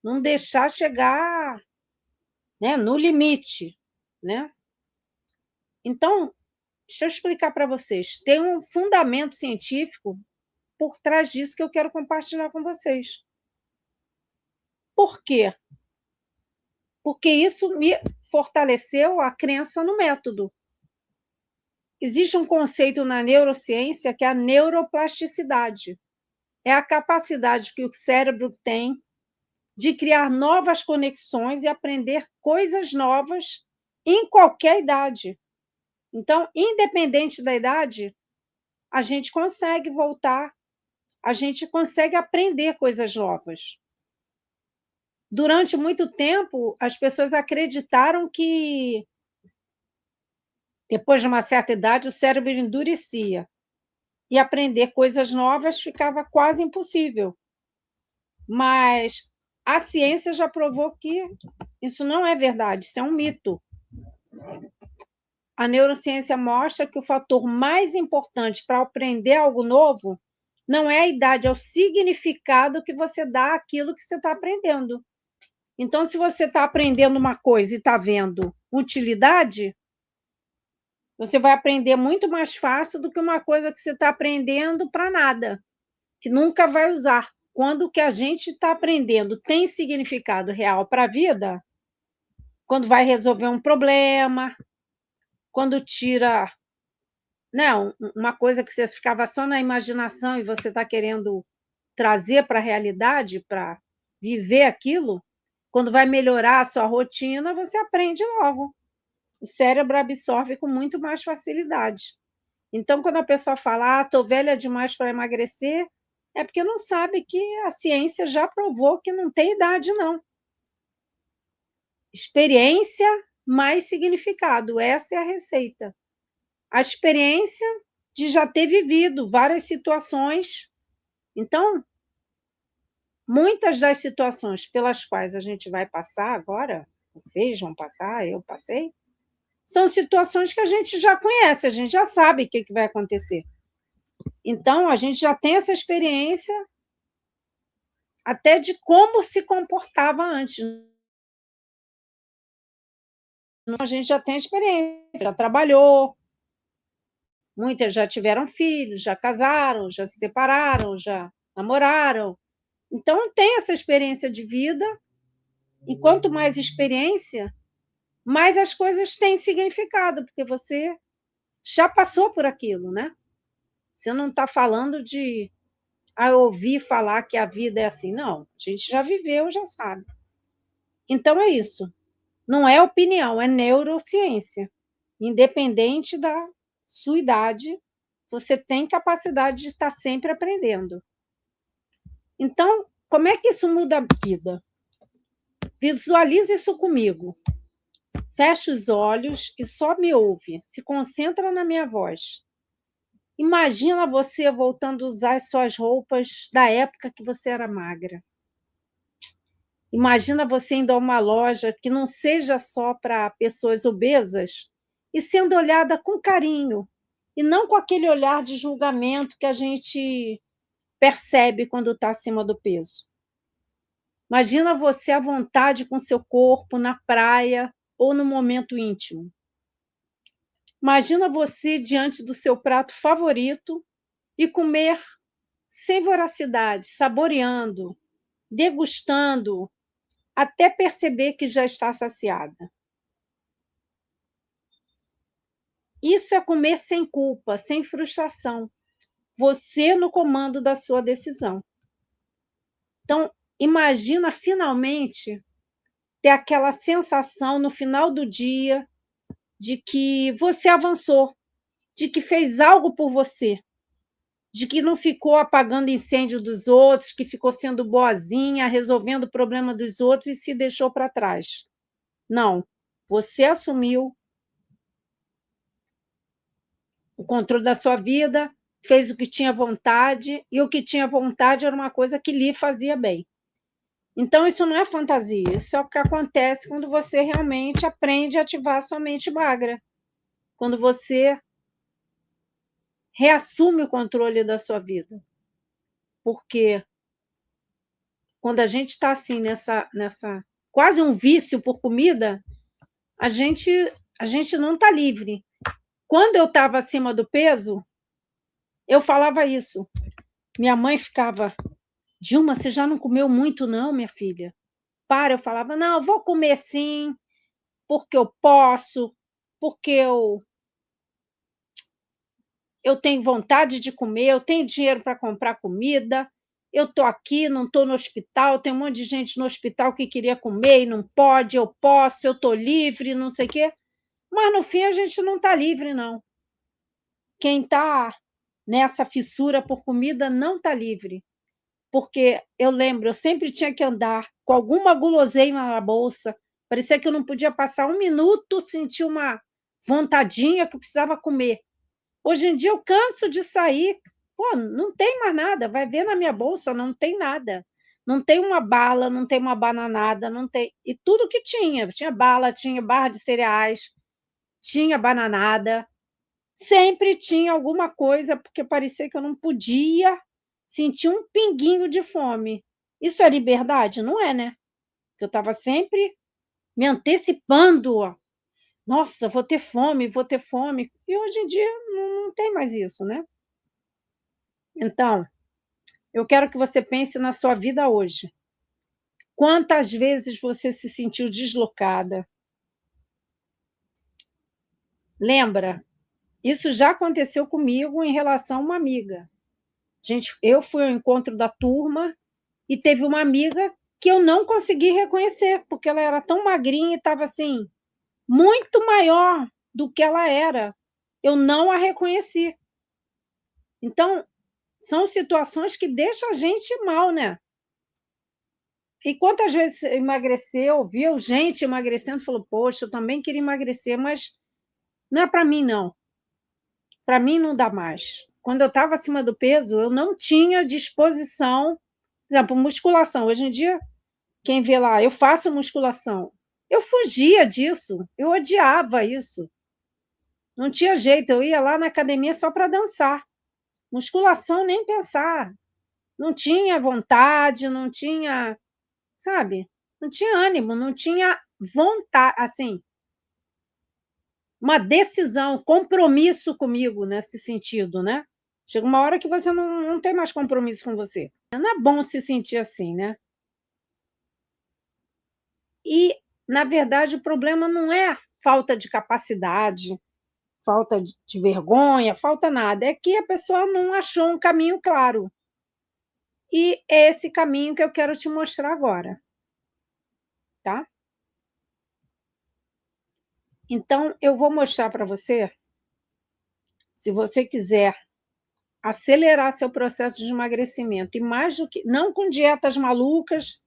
Não deixar chegar, né, no limite, né? Então, deixa eu explicar para vocês. Tem um fundamento científico por trás disso que eu quero compartilhar com vocês. Por quê? Porque isso me fortaleceu a crença no método. Existe um conceito na neurociência que é a neuroplasticidade. É a capacidade que o cérebro tem de criar novas conexões e aprender coisas novas em qualquer idade. Então, independente da idade, a gente consegue voltar, a gente consegue aprender coisas novas. Durante muito tempo, as pessoas acreditaram que depois de uma certa idade o cérebro endurecia e aprender coisas novas ficava quase impossível. Mas a ciência já provou que isso não é verdade, isso é um mito. A neurociência mostra que o fator mais importante para aprender algo novo não é a idade, é o significado que você dá àquilo que você está aprendendo. Então, se você está aprendendo uma coisa e está vendo utilidade, você vai aprender muito mais fácil do que uma coisa que você está aprendendo para nada, que nunca vai usar. Quando o que a gente está aprendendo tem significado real para a vida, quando vai resolver um problema, quando tira, né, uma coisa que você ficava só na imaginação e você está querendo trazer para a realidade, para viver aquilo, quando vai melhorar a sua rotina, você aprende logo. O cérebro absorve com muito mais facilidade. Então, quando a pessoa fala, estou velha demais para emagrecer, é porque não sabe que a ciência já provou que não tem idade, não. Experiência mais significado, essa é a receita. A experiência de já ter vivido várias situações. Então, muitas das situações pelas quais a gente vai passar agora, vocês vão passar, eu passei, são situações que a gente já conhece, a gente já sabe o que vai acontecer. Então, a gente já tem essa experiência até de como se comportava antes. A gente já tem experiência, já trabalhou, muitas já tiveram filhos, já casaram, já se separaram, já namoraram. Então, tem essa experiência de vida, e quanto mais experiência, mais as coisas têm significado, porque você já passou por aquilo, né? Você não está falando de ouvir falar que a vida é assim, não. A gente já viveu, já sabe. Então é isso. Não é opinião, é neurociência. Independente da sua idade, você tem capacidade de estar sempre aprendendo. Então, como é que isso muda a vida? Visualize isso comigo. Feche os olhos e só me ouve. Se concentra na minha voz. Imagina você voltando a usar as suas roupas da época que você era magra. Imagina você indo a uma loja que não seja só para pessoas obesas e sendo olhada com carinho, e não com aquele olhar de julgamento que a gente percebe quando está acima do peso. Imagina você à vontade com seu corpo na praia ou no momento íntimo. Imagina você diante do seu prato favorito e comer sem voracidade, saboreando, degustando, até perceber que já está saciada. Isso é comer sem culpa, sem frustração. Você no comando da sua decisão. Então, imagina finalmente ter aquela sensação no final do dia de que você avançou, de que fez algo por você. de que não ficou apagando incêndio dos outros, que ficou sendo boazinha, resolvendo o problema dos outros e se deixou para trás. Não, você assumiu o controle da sua vida, fez o que tinha vontade, e o que tinha vontade era uma coisa que lhe fazia bem. Então, isso não é fantasia, isso é o que acontece quando você realmente aprende a ativar a sua mente magra. Quando você reassume o controle da sua vida. Porque quando a gente está assim, nessa quase um vício por comida, a gente, a gente não está livre. Quando eu estava acima do peso, eu falava isso. Minha mãe ficava, Dilma, você já não comeu muito, não, minha filha? Para, eu falava, não, eu vou comer sim, porque eu posso, porque eu tenho vontade de comer, eu tenho dinheiro para comprar comida, eu estou aqui, não estou no hospital, tem um monte de gente no hospital que queria comer e não pode, eu posso, eu estou livre, não sei o quê. Mas, no fim, a gente não está livre, não. Quem está nessa fissura por comida não está livre. Porque eu lembro, eu sempre tinha que andar com alguma guloseima na bolsa, parecia que eu não podia passar um minuto, sentir uma vontadinha que eu precisava comer. Hoje em dia eu canso de sair, pô, não tem mais nada, vai ver na minha bolsa, não tem nada. Não tem uma bala, não tem uma bananada, não tem. E tudo que tinha bala, tinha barra de cereais, tinha bananada, sempre tinha alguma coisa, porque parecia que eu não podia sentir um pinguinho de fome. Isso é liberdade? Não é, né? Eu estava sempre me antecipando, ó. Nossa, vou ter fome, vou ter fome. E hoje em dia não tem mais isso, né? Então, eu quero que você pense na sua vida hoje. Quantas vezes você se sentiu deslocada? Lembra? Isso já aconteceu comigo em relação a uma amiga. Gente, eu fui ao encontro da turma e teve uma amiga que eu não consegui reconhecer, porque ela era tão magrinha e estava assim, muito maior do que ela era. Eu não a reconheci. Então, são situações que deixam a gente mal, né? E quantas vezes emagreceu, viu gente emagrecendo, falou, poxa, eu também queria emagrecer, mas não é para mim, não. Para mim não dá mais. Quando eu estava acima do peso, eu não tinha disposição, por exemplo, musculação. Hoje em dia, quem vê lá, eu faço musculação. Eu fugia disso, eu odiava isso. Não tinha jeito, eu ia lá na academia só para dançar. Musculação, nem pensar. Não tinha vontade, não tinha, sabe? Não tinha ânimo, não tinha vontade, assim, uma decisão, compromisso comigo nesse sentido, né? Chega uma hora que você não tem mais compromisso com você. Não é bom se sentir assim, né? E, na verdade, o problema não é falta de capacidade, falta de vergonha, falta nada. É que a pessoa não achou um caminho claro. E é esse caminho que eu quero te mostrar agora, tá? Então, eu vou mostrar para você, se você quiser acelerar seu processo de emagrecimento, e mais do que, não com dietas malucas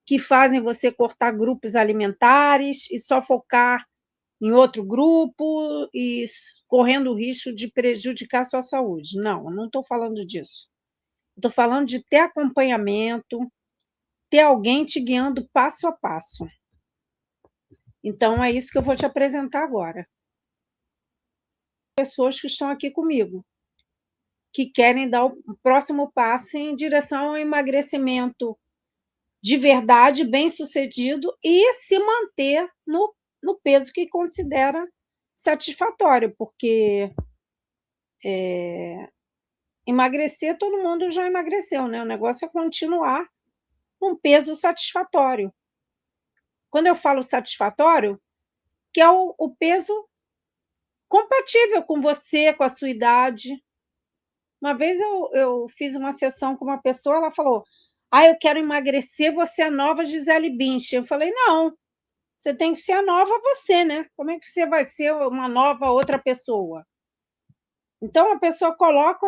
que fazem você cortar grupos alimentares e só focar em outro grupo e correndo o risco de prejudicar a sua saúde. Não, eu não estou falando disso. Estou falando de ter acompanhamento, ter alguém te guiando passo a passo. Então, é isso que eu vou te apresentar agora. Pessoas que estão aqui comigo, que querem dar o próximo passo em direção ao emagrecimento de verdade, bem-sucedido e se manter no peso que considera satisfatório, porque emagrecer, todo mundo já emagreceu, né? O negócio é continuar com peso satisfatório. Quando eu falo satisfatório, que é o peso compatível com você, com a sua idade. Uma vez eu fiz uma sessão com uma pessoa, ela falou, eu quero emagrecer, você é a nova Gisele Bündchen. Eu falei, não, você tem que ser a nova você, né? Como é que você vai ser uma nova outra pessoa? Então, a pessoa coloca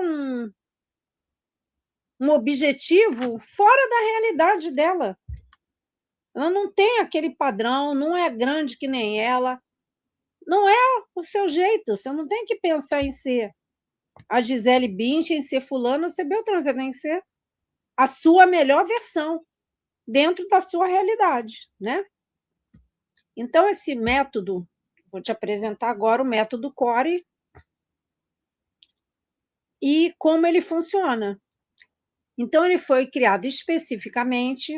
um objetivo fora da realidade dela. Ela não tem aquele padrão, não é grande que nem ela, não é o seu jeito. Você não tem que pensar em ser a Gisele Bündchen, em ser fulano ou ser Beltrano. Você tem que ser a sua melhor versão dentro da sua realidade, né? Então, esse método, vou te apresentar agora o método CORE e como ele funciona. Então, ele foi criado especificamente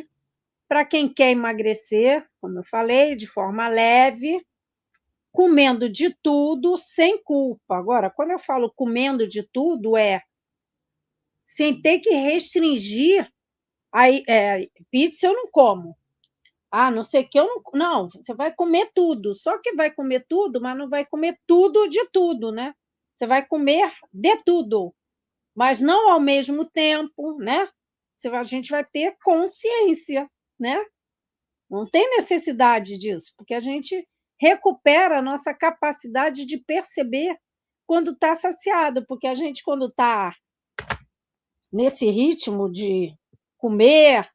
para quem quer emagrecer, como eu falei, de forma leve, comendo de tudo, sem culpa. Agora, quando eu falo comendo de tudo, é sem ter que restringir. Aí, pizza eu não como. Ah, não sei o que eu não. Não, você vai comer tudo. Só que vai comer tudo, mas não vai comer tudo de tudo, né? Você vai comer de tudo, mas não ao mesmo tempo, né? A gente vai ter consciência, né? Não tem necessidade disso, porque a gente recupera a nossa capacidade de perceber quando está saciado, porque a gente, quando está nesse ritmo de comer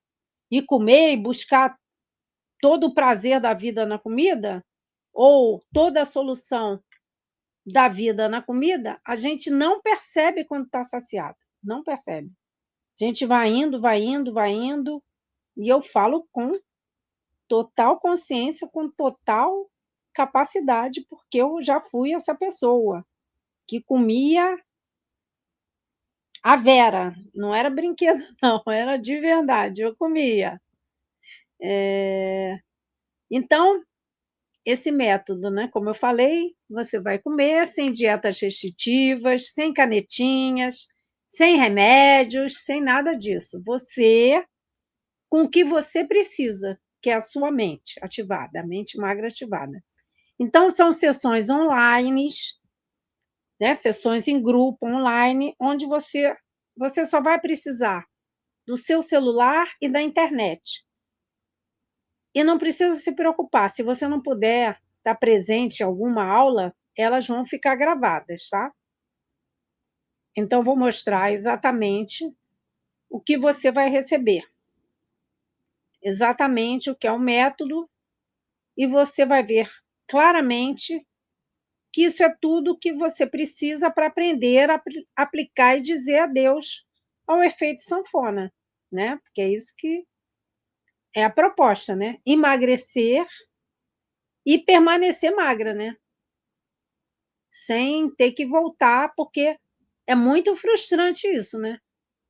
e buscar todo o prazer da vida na comida, ou toda a solução da vida na comida, a gente não percebe quando está saciado, não percebe. A gente vai indo, vai indo, vai indo, e eu falo com total consciência, com total capacidade, porque eu já fui essa pessoa que comia a Vera, não era brinquedo, não, era de verdade, eu comia. Então, esse método, né? Como eu falei, você vai comer sem dietas restritivas, sem canetinhas, sem remédios, sem nada disso. Você, com o que você precisa, que é a sua mente ativada, a mente magra ativada. Então, são sessões online, né? Sessões em grupo online, onde você só vai precisar do seu celular e da internet. E não precisa se preocupar, se você não puder estar presente em alguma aula, elas vão ficar gravadas, tá? Então, vou mostrar exatamente o que você vai receber, exatamente o que é o método, e você vai ver claramente que isso é tudo que você precisa para aprender a aplicar e dizer adeus ao efeito sanfona, né? Porque é isso que é a proposta, né? Emagrecer e permanecer magra, né? Sem ter que voltar, porque é muito frustrante isso, né?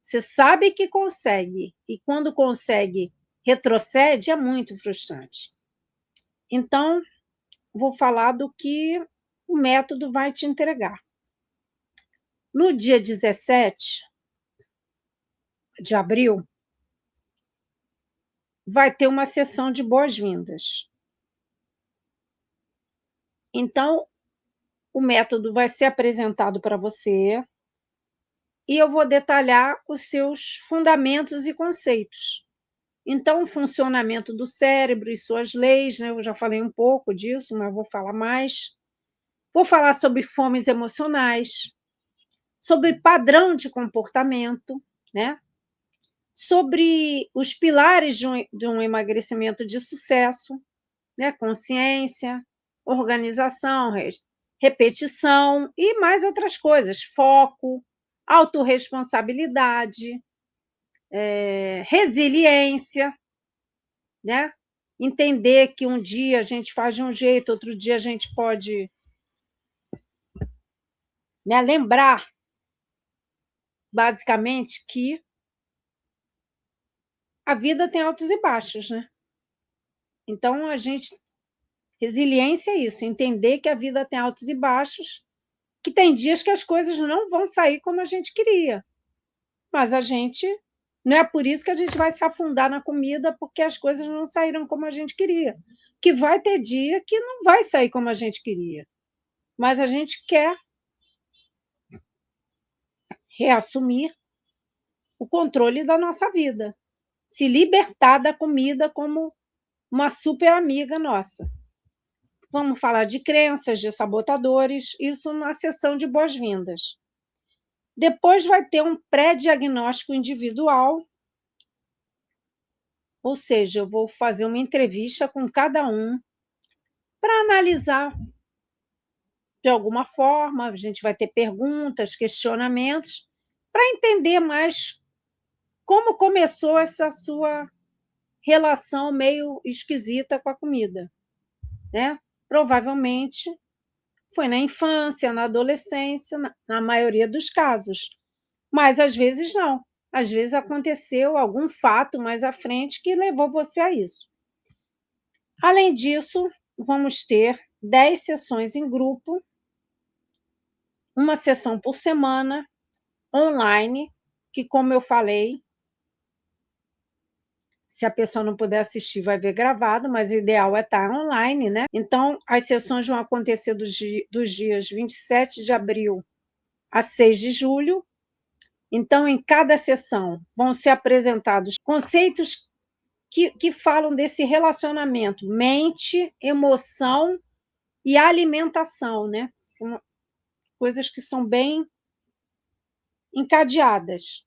Você sabe que consegue, e quando consegue, retrocede, é muito frustrante. Então, vou falar do que o método vai te entregar. No dia 17 de abril, vai ter uma sessão de boas-vindas. Então, o método vai ser apresentado para você e eu vou detalhar os seus fundamentos e conceitos. Então, o funcionamento do cérebro e suas leis, né? Eu já falei um pouco disso, mas vou falar mais. Vou falar sobre fomes emocionais, sobre padrão de comportamento, né? Sobre os pilares de um emagrecimento de sucesso, né? Consciência, organização, repetição e mais outras coisas, foco, autorresponsabilidade, resiliência, né? Entender que um dia a gente faz de um jeito, outro dia a gente pode, né, lembrar, basicamente, que a vida tem altos e baixos, né? Então, resiliência é isso, entender que a vida tem altos e baixos, que tem dias que as coisas não vão sair como a gente queria, mas a gente, não é por isso que a gente vai se afundar na comida porque as coisas não saíram como a gente queria, que vai ter dia que não vai sair como a gente queria, mas a gente quer reassumir o controle da nossa vida, se libertar da comida como uma super amiga nossa. Vamos falar de crenças, de sabotadores, isso na sessão de boas-vindas. Depois vai ter um pré-diagnóstico individual, ou seja, eu vou fazer uma entrevista com cada um para analisar de alguma forma, a gente vai ter perguntas, questionamentos, para entender mais como começou essa sua relação meio esquisita com a comida, né? Provavelmente foi na infância, na adolescência, na maioria dos casos, mas às vezes não. Às vezes aconteceu algum fato mais à frente que levou você a isso. Além disso, vamos ter 10 sessões em grupo, uma sessão por semana, online, que, como eu falei, se a pessoa não puder assistir, vai ver gravado, mas o ideal é estar online, né? Então, as sessões vão acontecer dos dias 27 de abril a 6 de julho. Então, em cada sessão, vão ser apresentados conceitos que falam desse relacionamento, mente, emoção e alimentação, né? São coisas que são bem encadeadas.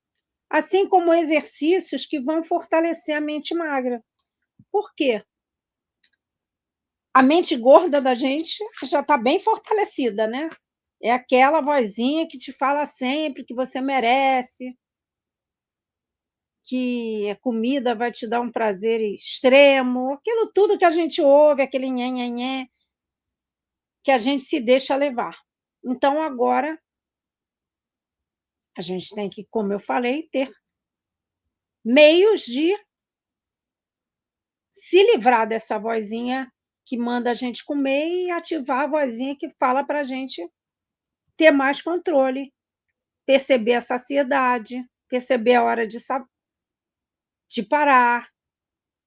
Assim como exercícios que vão fortalecer a mente magra. Por quê? A mente gorda da gente já está bem fortalecida, né? É aquela vozinha que te fala sempre que você merece, que a comida vai te dar um prazer extremo, aquilo tudo que a gente ouve, aquele nhenhenhé, que a gente se deixa levar. Então, agora, a gente tem que, como eu falei, ter meios de se livrar dessa vozinha que manda a gente comer e ativar a vozinha que fala para a gente ter mais controle, perceber a saciedade, perceber a hora de parar,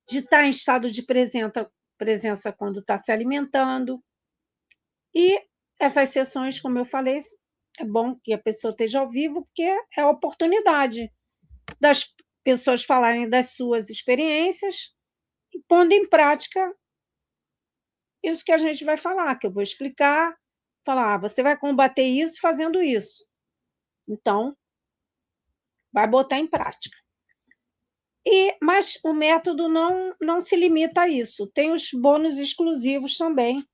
de estar em estado de presença quando está se alimentando. E essas sessões, como eu falei, é bom que a pessoa esteja ao vivo, porque é a oportunidade das pessoas falarem das suas experiências e pondo em prática isso que a gente vai falar, que eu vou explicar, falar, você vai combater isso fazendo isso. Então, vai botar em prática. Mas o método não se limita a isso, tem os bônus exclusivos também.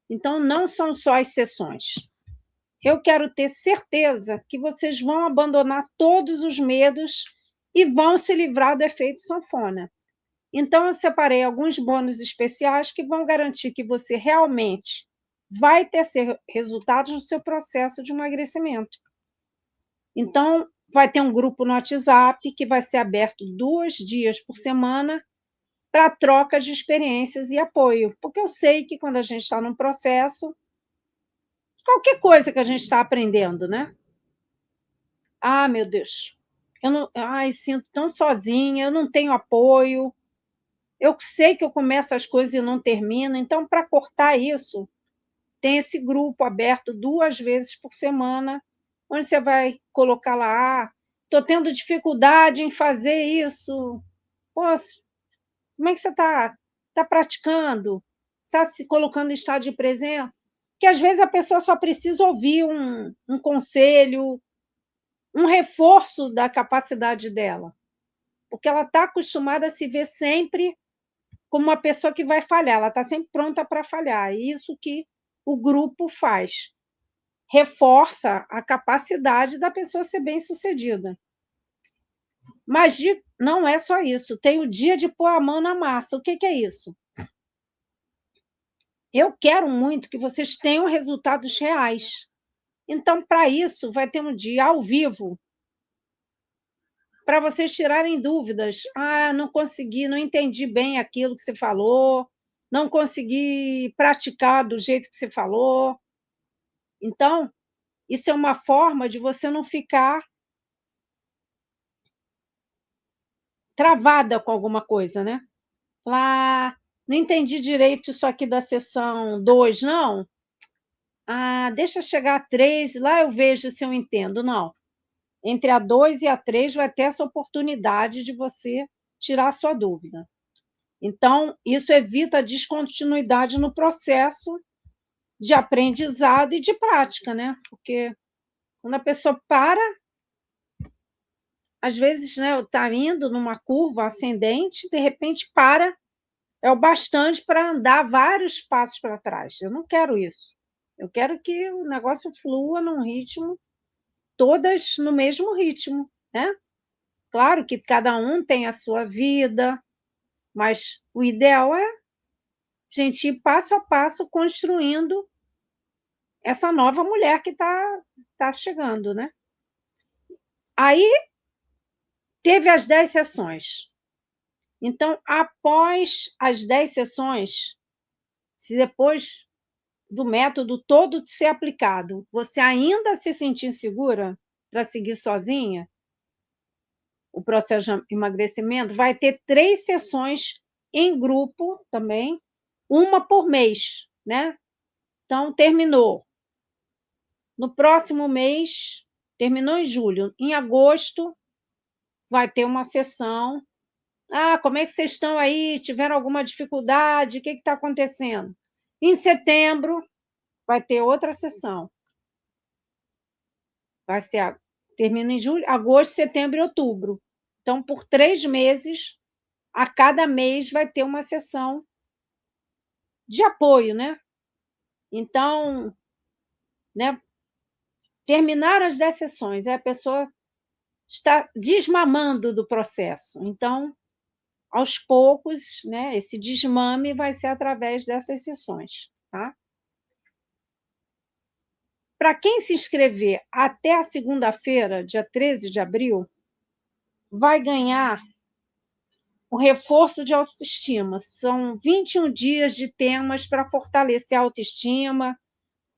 Então, não são só as sessões. Eu quero ter certeza que vocês vão abandonar todos os medos e vão se livrar do efeito sanfona. Então, eu separei alguns bônus especiais que vão garantir que você realmente vai ter resultados no seu processo de emagrecimento. Então, vai ter um grupo no WhatsApp que vai ser aberto 2 dias por semana para troca de experiências e apoio, porque eu sei que quando a gente está num processo, qualquer coisa que a gente está aprendendo, né? Ah, meu Deus, eu não, ai, sinto tão sozinha, eu não tenho apoio, eu sei que eu começo as coisas e não termino, então, para cortar isso, tem esse grupo aberto 2 vezes por semana, onde você vai colocar lá, estou tendo dificuldade em fazer isso, poxa, como é que você está praticando? Está se colocando em estado de presença? Que às vezes a pessoa só precisa ouvir um conselho, um reforço da capacidade dela, porque ela está acostumada a se ver sempre como uma pessoa que vai falhar, ela está sempre pronta para falhar. E isso que o grupo faz, reforça a capacidade da pessoa ser bem-sucedida. Mas não é só isso, tem o dia de pôr a mão na massa. O que é isso? Eu quero muito que vocês tenham resultados reais. Então, para isso, vai ter um dia ao vivo para vocês tirarem dúvidas. Ah, não consegui, não entendi bem aquilo que você falou, não consegui praticar do jeito que você falou. Então, isso é uma forma de você não ficar travada com alguma coisa, né? Lá, não entendi direito isso aqui da sessão 2, não? Ah, deixa chegar a 3, lá eu vejo se eu entendo. Não. Entre a 2 e a 3 vai ter essa oportunidade de você tirar a sua dúvida. Então, isso evita a descontinuidade no processo de aprendizado e de prática, né? Porque quando a pessoa para, às vezes, né, está indo numa curva ascendente, de repente para, é o bastante para andar vários passos para trás. Eu não quero isso. Eu quero que o negócio flua num ritmo, todas no mesmo ritmo, né? Claro que cada um tem a sua vida, mas o ideal é a gente ir passo a passo construindo essa nova mulher que tá chegando, né? Aí teve as 10 sessões. Então, após as 10 sessões, se depois do método todo ser aplicado, você ainda se sentir insegura para seguir sozinha, o processo de emagrecimento vai ter 3 sessões em grupo também, uma por mês, né? Então, terminou. No próximo mês, terminou em julho. Em agosto, vai ter uma sessão. Ah, como é que vocês estão aí? Tiveram alguma dificuldade? O que está acontecendo? Em setembro, vai ter outra sessão. Vai ser, termina em julho, agosto, setembro e outubro. Então, por 3 meses, a cada mês vai ter uma sessão de apoio, né? Então, né, terminaram as 10 sessões, a pessoa está desmamando do processo. Então, aos poucos, né, esse desmame vai ser através dessas sessões, tá? Para quem se inscrever até a segunda-feira, dia 13 de abril, vai ganhar o reforço de autoestima. São 21 dias de temas para fortalecer a autoestima,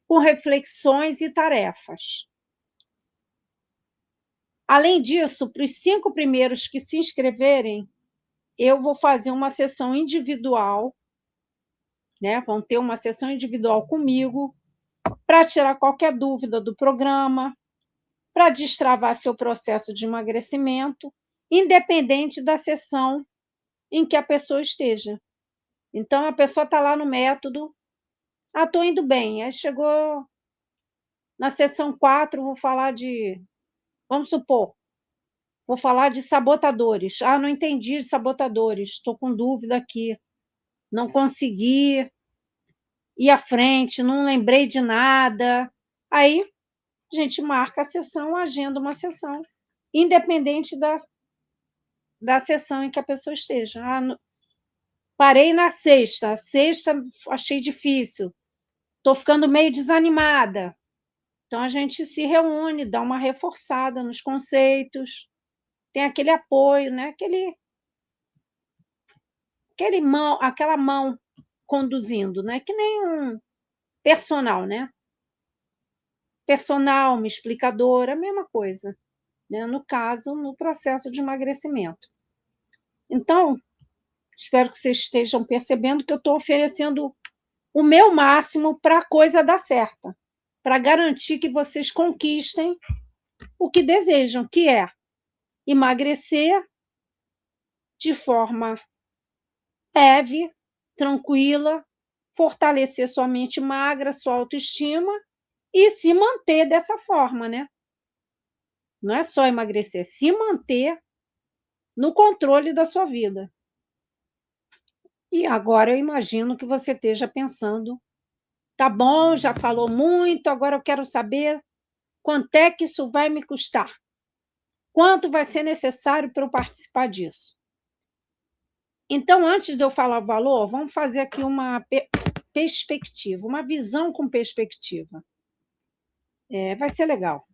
com reflexões e tarefas. Além disso, para os 5 primeiros que se inscreverem, eu vou fazer uma sessão individual, né? Vão ter uma sessão individual comigo, para tirar qualquer dúvida do programa, para destravar seu processo de emagrecimento, independente da sessão em que a pessoa esteja. Então, a pessoa está lá no método, estou indo bem. Aí chegou na sessão 4, vou falar de, vamos supor, vou falar de sabotadores. Ah, não entendi de sabotadores, estou com dúvida aqui, não consegui ir à frente, não lembrei de nada. Aí a gente marca a sessão, agenda uma sessão, independente da sessão em que a pessoa esteja. Ah, parei na sexta, a sexta achei difícil, estou ficando meio desanimada. Então, a gente se reúne, dá uma reforçada nos conceitos, tem aquele apoio, né? Aquela mão conduzindo, né? Que nem um personal, né? Personal, uma explicadora, a mesma coisa, né? No caso, no processo de emagrecimento. Então, espero que vocês estejam percebendo que eu estou oferecendo o meu máximo para a coisa dar certa, para garantir que vocês conquistem o que desejam, que é emagrecer de forma leve, tranquila, fortalecer sua mente magra, sua autoestima e se manter dessa forma, né? Não é só emagrecer, é se manter no controle da sua vida. E agora eu imagino que você esteja pensando, tá bom, já falou muito, agora eu quero saber quanto é que isso vai me custar. Quanto vai ser necessário para eu participar disso? Então, antes de eu falar o valor, vamos fazer aqui uma perspectiva, uma visão com perspectiva. Vai ser legal.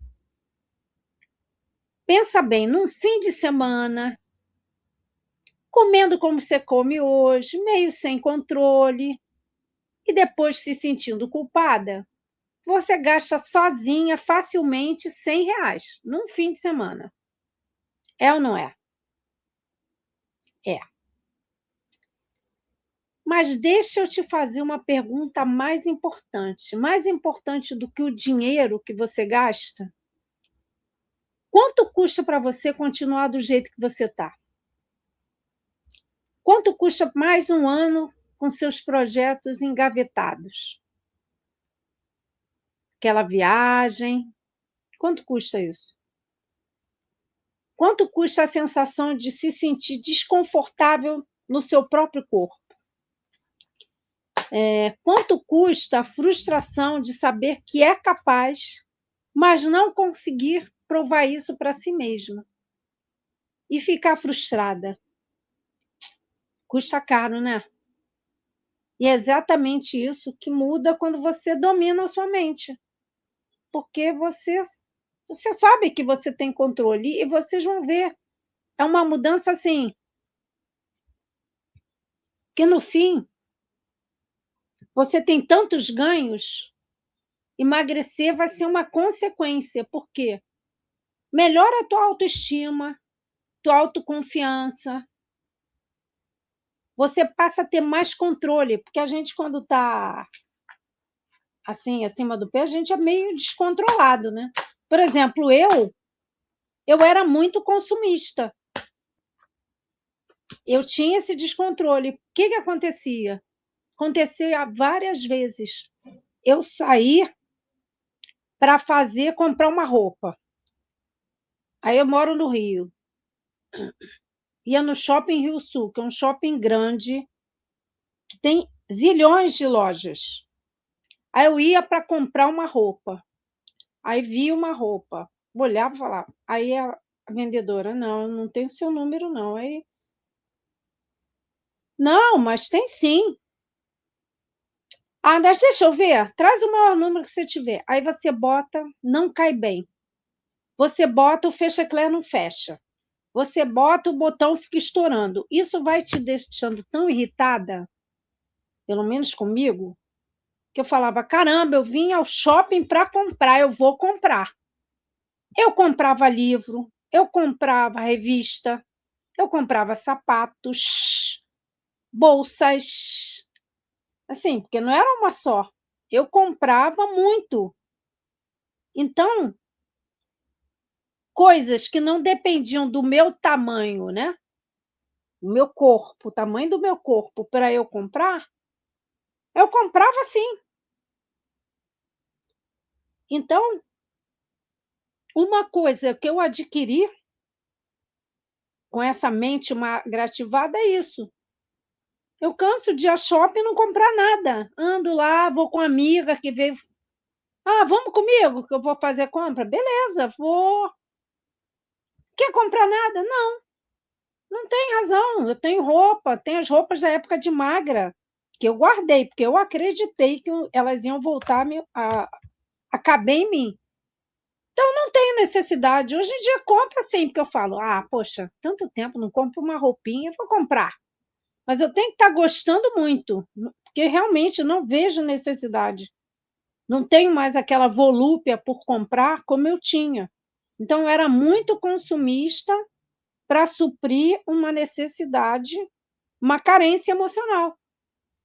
Pensa bem, num fim de semana, comendo como você come hoje, meio sem controle, e depois se sentindo culpada, você gasta sozinha facilmente R$ 100 num fim de semana. É ou não é? É. Mas deixa eu te fazer uma pergunta mais importante do que o dinheiro que você gasta. Quanto custa para você continuar do jeito que você está? Quanto custa mais um ano com seus projetos engavetados? Aquela viagem, quanto custa isso? Quanto custa a sensação de se sentir desconfortável no seu próprio corpo? Quanto custa a frustração de saber que é capaz, mas não conseguir provar isso para si mesma? E ficar frustrada? Custa caro, né? E é exatamente isso que muda quando você domina a sua mente. Porque você sabe que você tem controle e vocês vão ver. É uma mudança assim, que no fim você tem tantos ganhos, emagrecer vai ser uma consequência. Por quê? Melhora a tua autoestima, tua autoconfiança, você passa a ter mais controle, porque a gente, quando está assim, acima do pé, a gente é meio descontrolado, né? Por exemplo, eu era muito consumista. Eu tinha esse descontrole. O que que acontecia? Acontecia várias vezes. Eu saí para comprar uma roupa. Aí eu moro no Rio. Ia no Shopping Rio Sul, que é um shopping grande, que tem zilhões de lojas. Aí eu ia para comprar uma roupa. Aí vi uma roupa, olhava e falava. Aí a vendedora, não, não tem o seu número, não. Aí, não, mas tem sim. Ah, deixa eu ver. Traz o maior número que você tiver. Aí você bota, não cai bem. Você bota, o fecha-eclé não fecha. Você bota, o botão fica estourando. Isso vai te deixando tão irritada, pelo menos comigo, que eu falava: caramba, eu vim ao shopping para comprar, eu vou comprar. Eu comprava livro, eu comprava revista, eu comprava sapatos, bolsas, assim, porque não era uma só. Eu comprava muito. Então, coisas que não dependiam do meu tamanho, né? O meu corpo, o tamanho do meu corpo para eu comprava sim. Então, uma coisa que eu adquiri com essa mente grativada é isso. Eu canso de ir a shopping e não comprar nada. Ando lá, vou com uma amiga que veio. Ah, vamos comigo que eu vou fazer compra? Beleza, vou. Quer comprar nada? Não, não tem razão. Eu tenho roupa, tenho as roupas da época de magra, que eu guardei, porque eu acreditei que elas iam voltar a caber em mim. Então, não tenho necessidade. Hoje em dia, compro sim, porque eu falo: ah, poxa, tanto tempo não compro uma roupinha, vou comprar. Mas eu tenho que estar gostando muito, porque realmente não vejo necessidade. Não tenho mais aquela volúpia por comprar como eu tinha. Então, eu era muito consumista para suprir uma necessidade, uma carência emocional,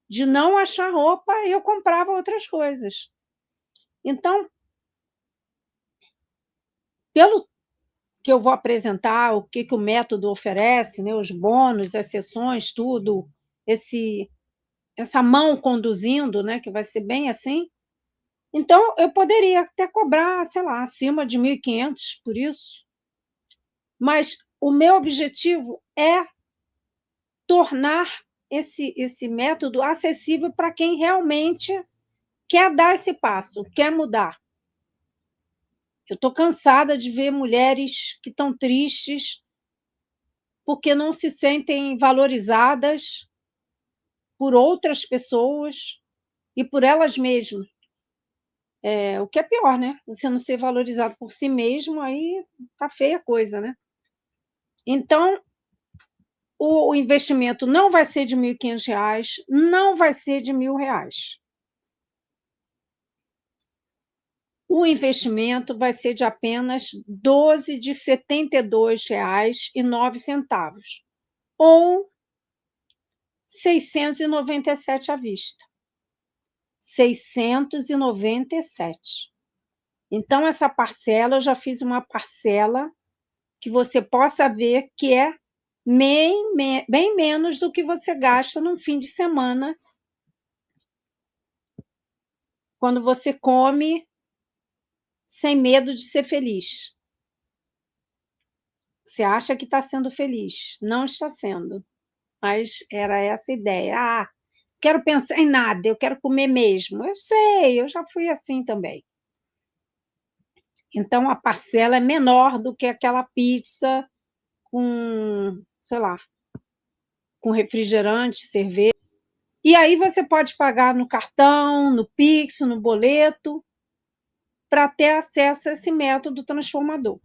de não achar roupa e eu comprava outras coisas. Então, pelo que eu vou apresentar, o que, que o método oferece, né, os bônus, as sessões, tudo, esse, essa mão conduzindo, né, que vai ser bem assim. Então, eu poderia até cobrar, sei lá, acima de 1.500 por isso, mas o meu objetivo é tornar esse método acessível para quem realmente quer dar esse passo, quer mudar. Eu estou cansada de ver mulheres que estão tristes porque não se sentem valorizadas por outras pessoas e por elas mesmas. O que é pior, né? Você não ser valorizado por si mesmo, aí tá feia a coisa, né? Então, o investimento não vai ser de R$ 1.500, não vai ser de R$ 1.000. O investimento vai ser de apenas 12 de R$ 72,09, ou 697 à vista. 697. Então, essa parcela, eu já fiz uma parcela que você possa ver que é bem menos do que você gasta num fim de semana, quando você come sem medo de ser feliz. Você acha que está sendo feliz, não está sendo, mas era essa a ideia. Ah, quero pensar em nada, eu quero comer mesmo. Eu sei, eu já fui assim também. Então, a parcela é menor do que aquela pizza com, sei lá, com refrigerante, cerveja. E aí você pode pagar no cartão, no Pix, no boleto, para ter acesso a esse método transformador.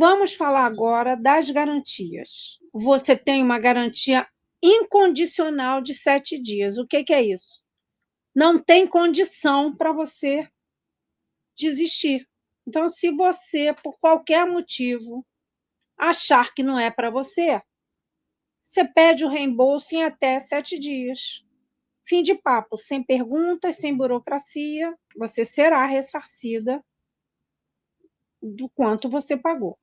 Vamos falar agora das garantias. Você tem uma garantia incondicional de 7 dias. O que é isso? Não tem condição para você desistir. Então, se você, por qualquer motivo, achar que não é para você, você pede o reembolso em até 7 dias. Fim de papo, sem perguntas, sem burocracia, você será ressarcida do quanto você pagou.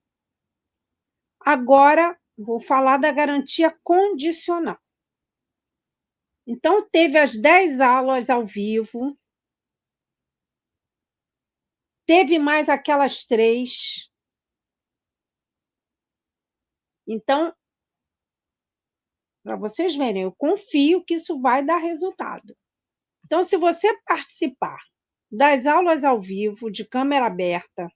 Agora, vou falar da garantia condicional. Então, teve as 10 aulas ao vivo, teve mais aquelas 3. Então, para vocês verem, eu confio que isso vai dar resultado. Então, se você participar das aulas ao vivo, de câmera aberta,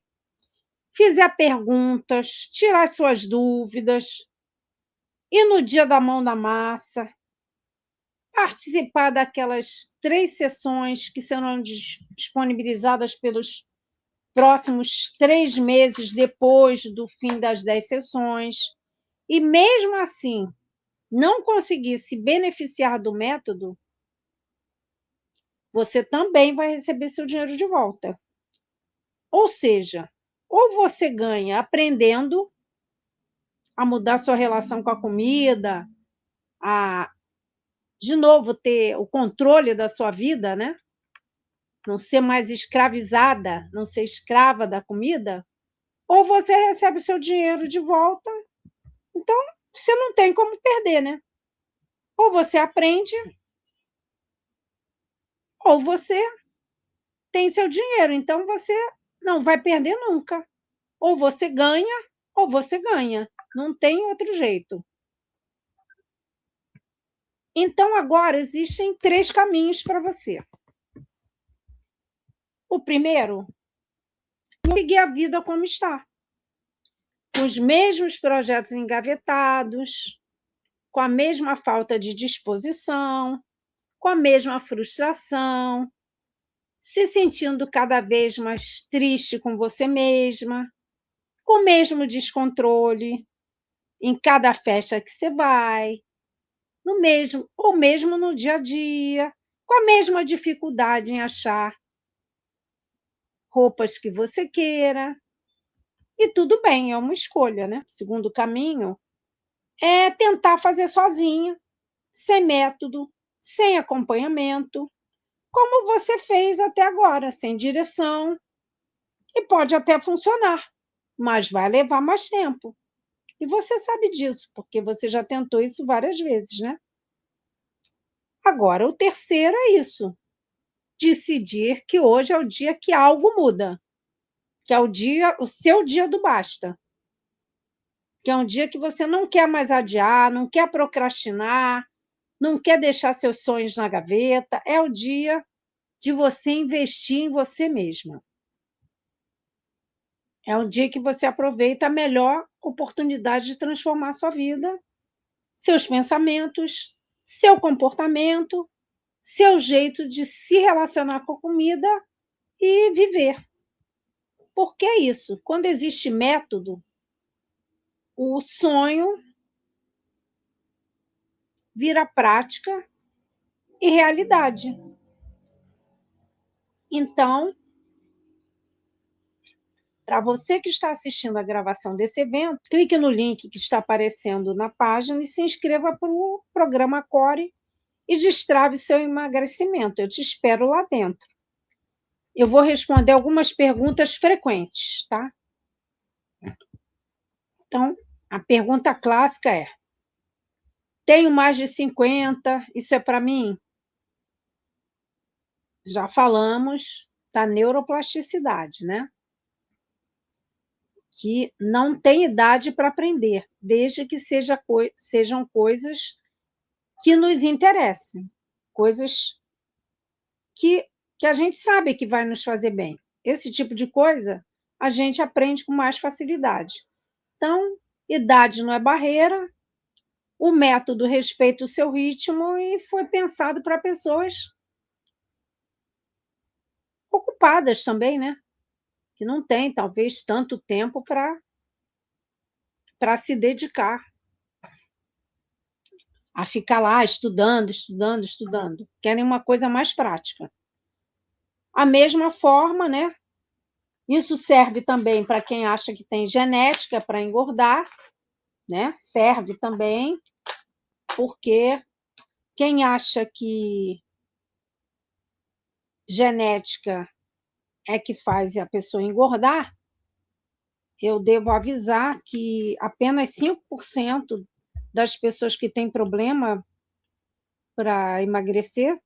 fizer perguntas, tirar suas dúvidas, e no dia da mão na massa, participar daquelas 3 sessões que serão disponibilizadas pelos próximos 3 meses depois do fim das 10 sessões, e mesmo assim não conseguir se beneficiar do método, você também vai receber seu dinheiro de volta. Ou seja, ou você ganha aprendendo a mudar sua relação com a comida, a, de novo, ter o controle da sua vida, né? Não ser mais escravizada, não ser escrava da comida, ou você recebe o seu dinheiro de volta. Então, você não tem como perder, né? Ou você aprende, ou você tem seu dinheiro. Então, você não vai perder nunca. Ou você ganha, ou você ganha. Não tem outro jeito. Então, agora existem 3 caminhos para você. O primeiro, seguir a vida como está. Com os mesmos projetos engavetados, com a mesma falta de disposição, com a mesma frustração, se sentindo cada vez mais triste com você mesma, com o mesmo descontrole em cada festa que você vai, no mesmo ou mesmo no dia a dia, com a mesma dificuldade em achar roupas que você queira. E tudo bem, é uma escolha, né? O segundo caminho é tentar fazer sozinha, sem método, sem acompanhamento, como você fez até agora, sem direção, e pode até funcionar, mas vai levar mais tempo. E você sabe disso, porque você já tentou isso várias vezes, né? Agora, o terceiro é isso: decidir que hoje é o dia que algo muda, que é o seu dia do basta, que é um dia que você não quer mais adiar, não quer procrastinar, não quer deixar seus sonhos na gaveta, é o dia de você investir em você mesma. É um dia que você aproveita a melhor oportunidade de transformar sua vida, seus pensamentos, seu comportamento, seu jeito de se relacionar com a comida e viver. Porque é isso, quando existe método, o sonho vira prática e realidade. Então, para você que está assistindo a gravação desse evento, clique no link que está aparecendo na página e se inscreva para o programa Core e destrave seu emagrecimento. Eu te espero lá dentro. Eu vou responder algumas perguntas frequentes, tá? Então, a pergunta clássica é: tenho mais de 50, isso é para mim? Já falamos da neuroplasticidade, né? que não tem idade para aprender, desde que sejam coisas que nos interessem, coisas que, que a gente sabe que vai nos fazer bem. Esse tipo de coisa a gente aprende com mais facilidade. Então, idade não é barreira, o método respeita o seu ritmo e foi pensado para pessoas ocupadas também, né? Que não tem, talvez, tanto tempo para se dedicar a ficar lá estudando, estudando, estudando. Querem uma coisa mais prática. A mesma forma, né? Isso serve também para quem acha que tem genética para engordar, né? Serve também, porque quem acha que genética é que faz a pessoa engordar, eu devo avisar que apenas 5% das pessoas que têm problema para emagrecer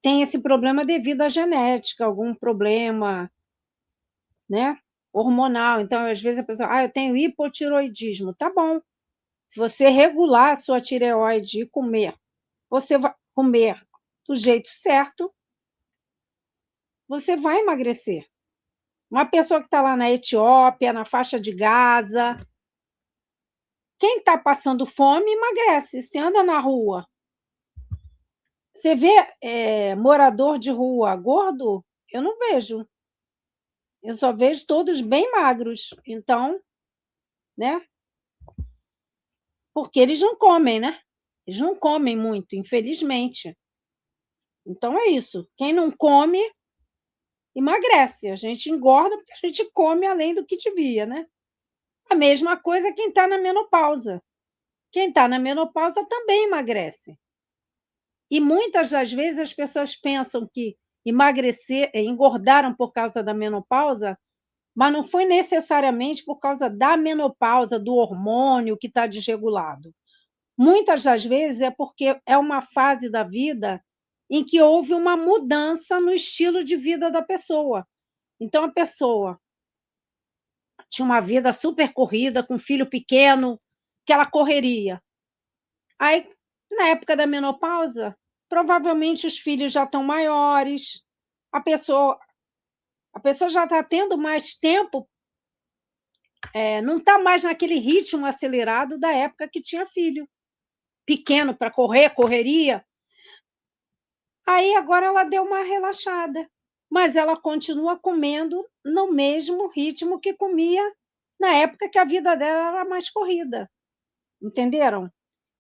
tem esse problema devido à genética, algum problema, né, hormonal. Então, às vezes a pessoa, eu tenho hipotiroidismo. Tá bom. Se você regular a sua tireoide e comer, você vai comer do jeito certo, você vai emagrecer. Uma pessoa que está lá na Etiópia, na faixa de Gaza, quem está passando fome emagrece. Você anda na rua, você vê morador de rua gordo? Eu não vejo. Eu só vejo todos bem magros. Então, né? Porque eles não comem, né? Eles não comem muito, infelizmente. Então é isso. Quem não come, emagrece. A gente engorda porque a gente come além do que devia, né? A mesma coisa quem está na menopausa. Quem está na menopausa também emagrece. E muitas das vezes as pessoas pensam que engordaram por causa da menopausa, mas não foi necessariamente por causa da menopausa, do hormônio que está desregulado. Muitas das vezes é porque é uma fase da vida em que houve uma mudança no estilo de vida da pessoa. Então, a pessoa tinha uma vida super corrida, com filho pequeno, aquela correria. Aí, na época da menopausa, provavelmente os filhos já estão maiores, a pessoa já está tendo mais tempo, não está mais naquele ritmo acelerado da época que tinha filho pequeno para correr, correria. Aí agora ela deu uma relaxada, mas ela continua comendo no mesmo ritmo que comia na época que a vida dela era mais corrida. Entenderam?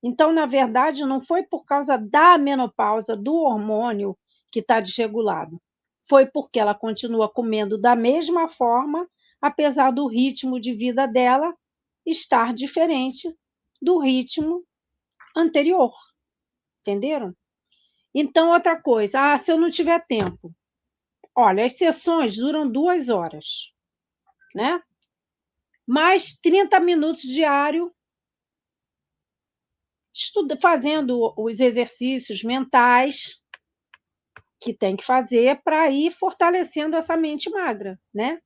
Então, na verdade, não foi por causa da menopausa, do hormônio que está desregulado. Foi porque ela continua comendo da mesma forma, apesar do ritmo de vida dela estar diferente do ritmo anterior. Entenderam? Então, outra coisa, se eu não tiver tempo. Olha, as sessões duram 2 horas, né? Mais 30 minutos diário fazendo os exercícios mentais que tem que fazer para ir fortalecendo essa mente magra, né?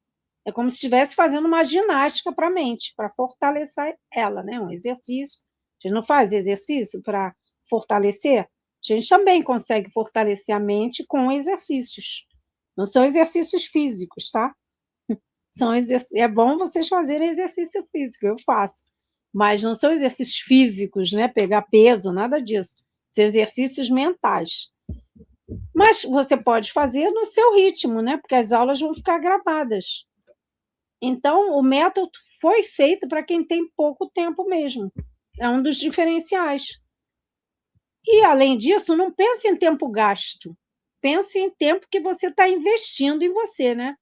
É como se estivesse fazendo uma ginástica para a mente, para fortalecer ela, né? Um exercício. A gente não faz exercício para fortalecer? A gente também consegue fortalecer a mente com exercícios. Não são exercícios físicos, tá? É bom vocês fazerem exercício físico, eu faço. Mas não são exercícios físicos, né? Pegar peso, nada disso. São exercícios mentais. Mas você pode fazer no seu ritmo, né? Porque as aulas vão ficar gravadas. Então, o método foi feito para quem tem pouco tempo mesmo. É um dos diferenciais. E, além disso, não pense em tempo gasto. Pense em tempo que você está investindo em você, né?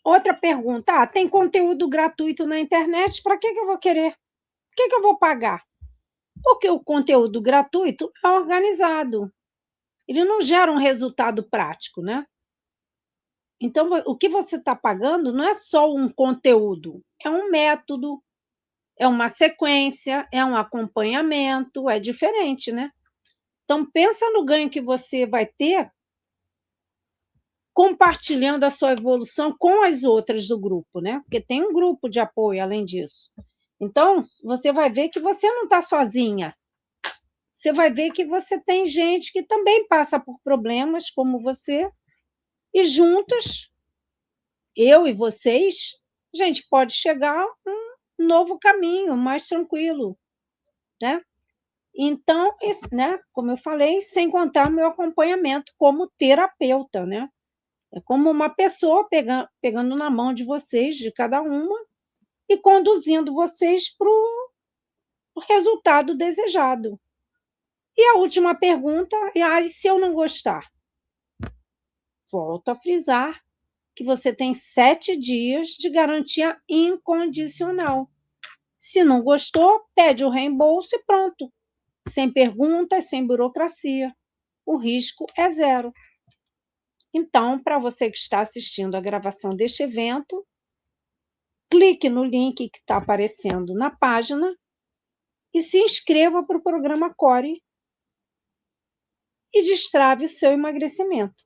Outra pergunta, tem conteúdo gratuito na internet, para que eu vou querer? Por que eu vou pagar? Porque o conteúdo gratuito é organizado. Ele não gera um resultado prático, né? Então, o que você está pagando não é só um conteúdo, é um método, é uma sequência, é um acompanhamento, é diferente, né? Então, pensa no ganho que você vai ter compartilhando a sua evolução com as outras do grupo, né? Porque tem um grupo de apoio além disso. Então, você vai ver que você não está sozinha. Você vai ver que você tem gente que também passa por problemas como você, e juntas, eu e vocês, a gente pode chegar a um novo caminho, mais tranquilo, né? Então, né, como eu falei, sem contar o meu acompanhamento como terapeuta, né? É como uma pessoa pegando na mão de vocês, de cada uma, e conduzindo vocês para o resultado desejado. E a última pergunta é: e se eu não gostar? Volto a frisar que você tem 7 dias de garantia incondicional. Se não gostou, pede o reembolso e pronto. Sem perguntas, sem burocracia. O risco é zero. Então, para você que está assistindo a gravação deste evento, clique no link que está aparecendo na página e se inscreva para o programa CORE e destrave o seu emagrecimento.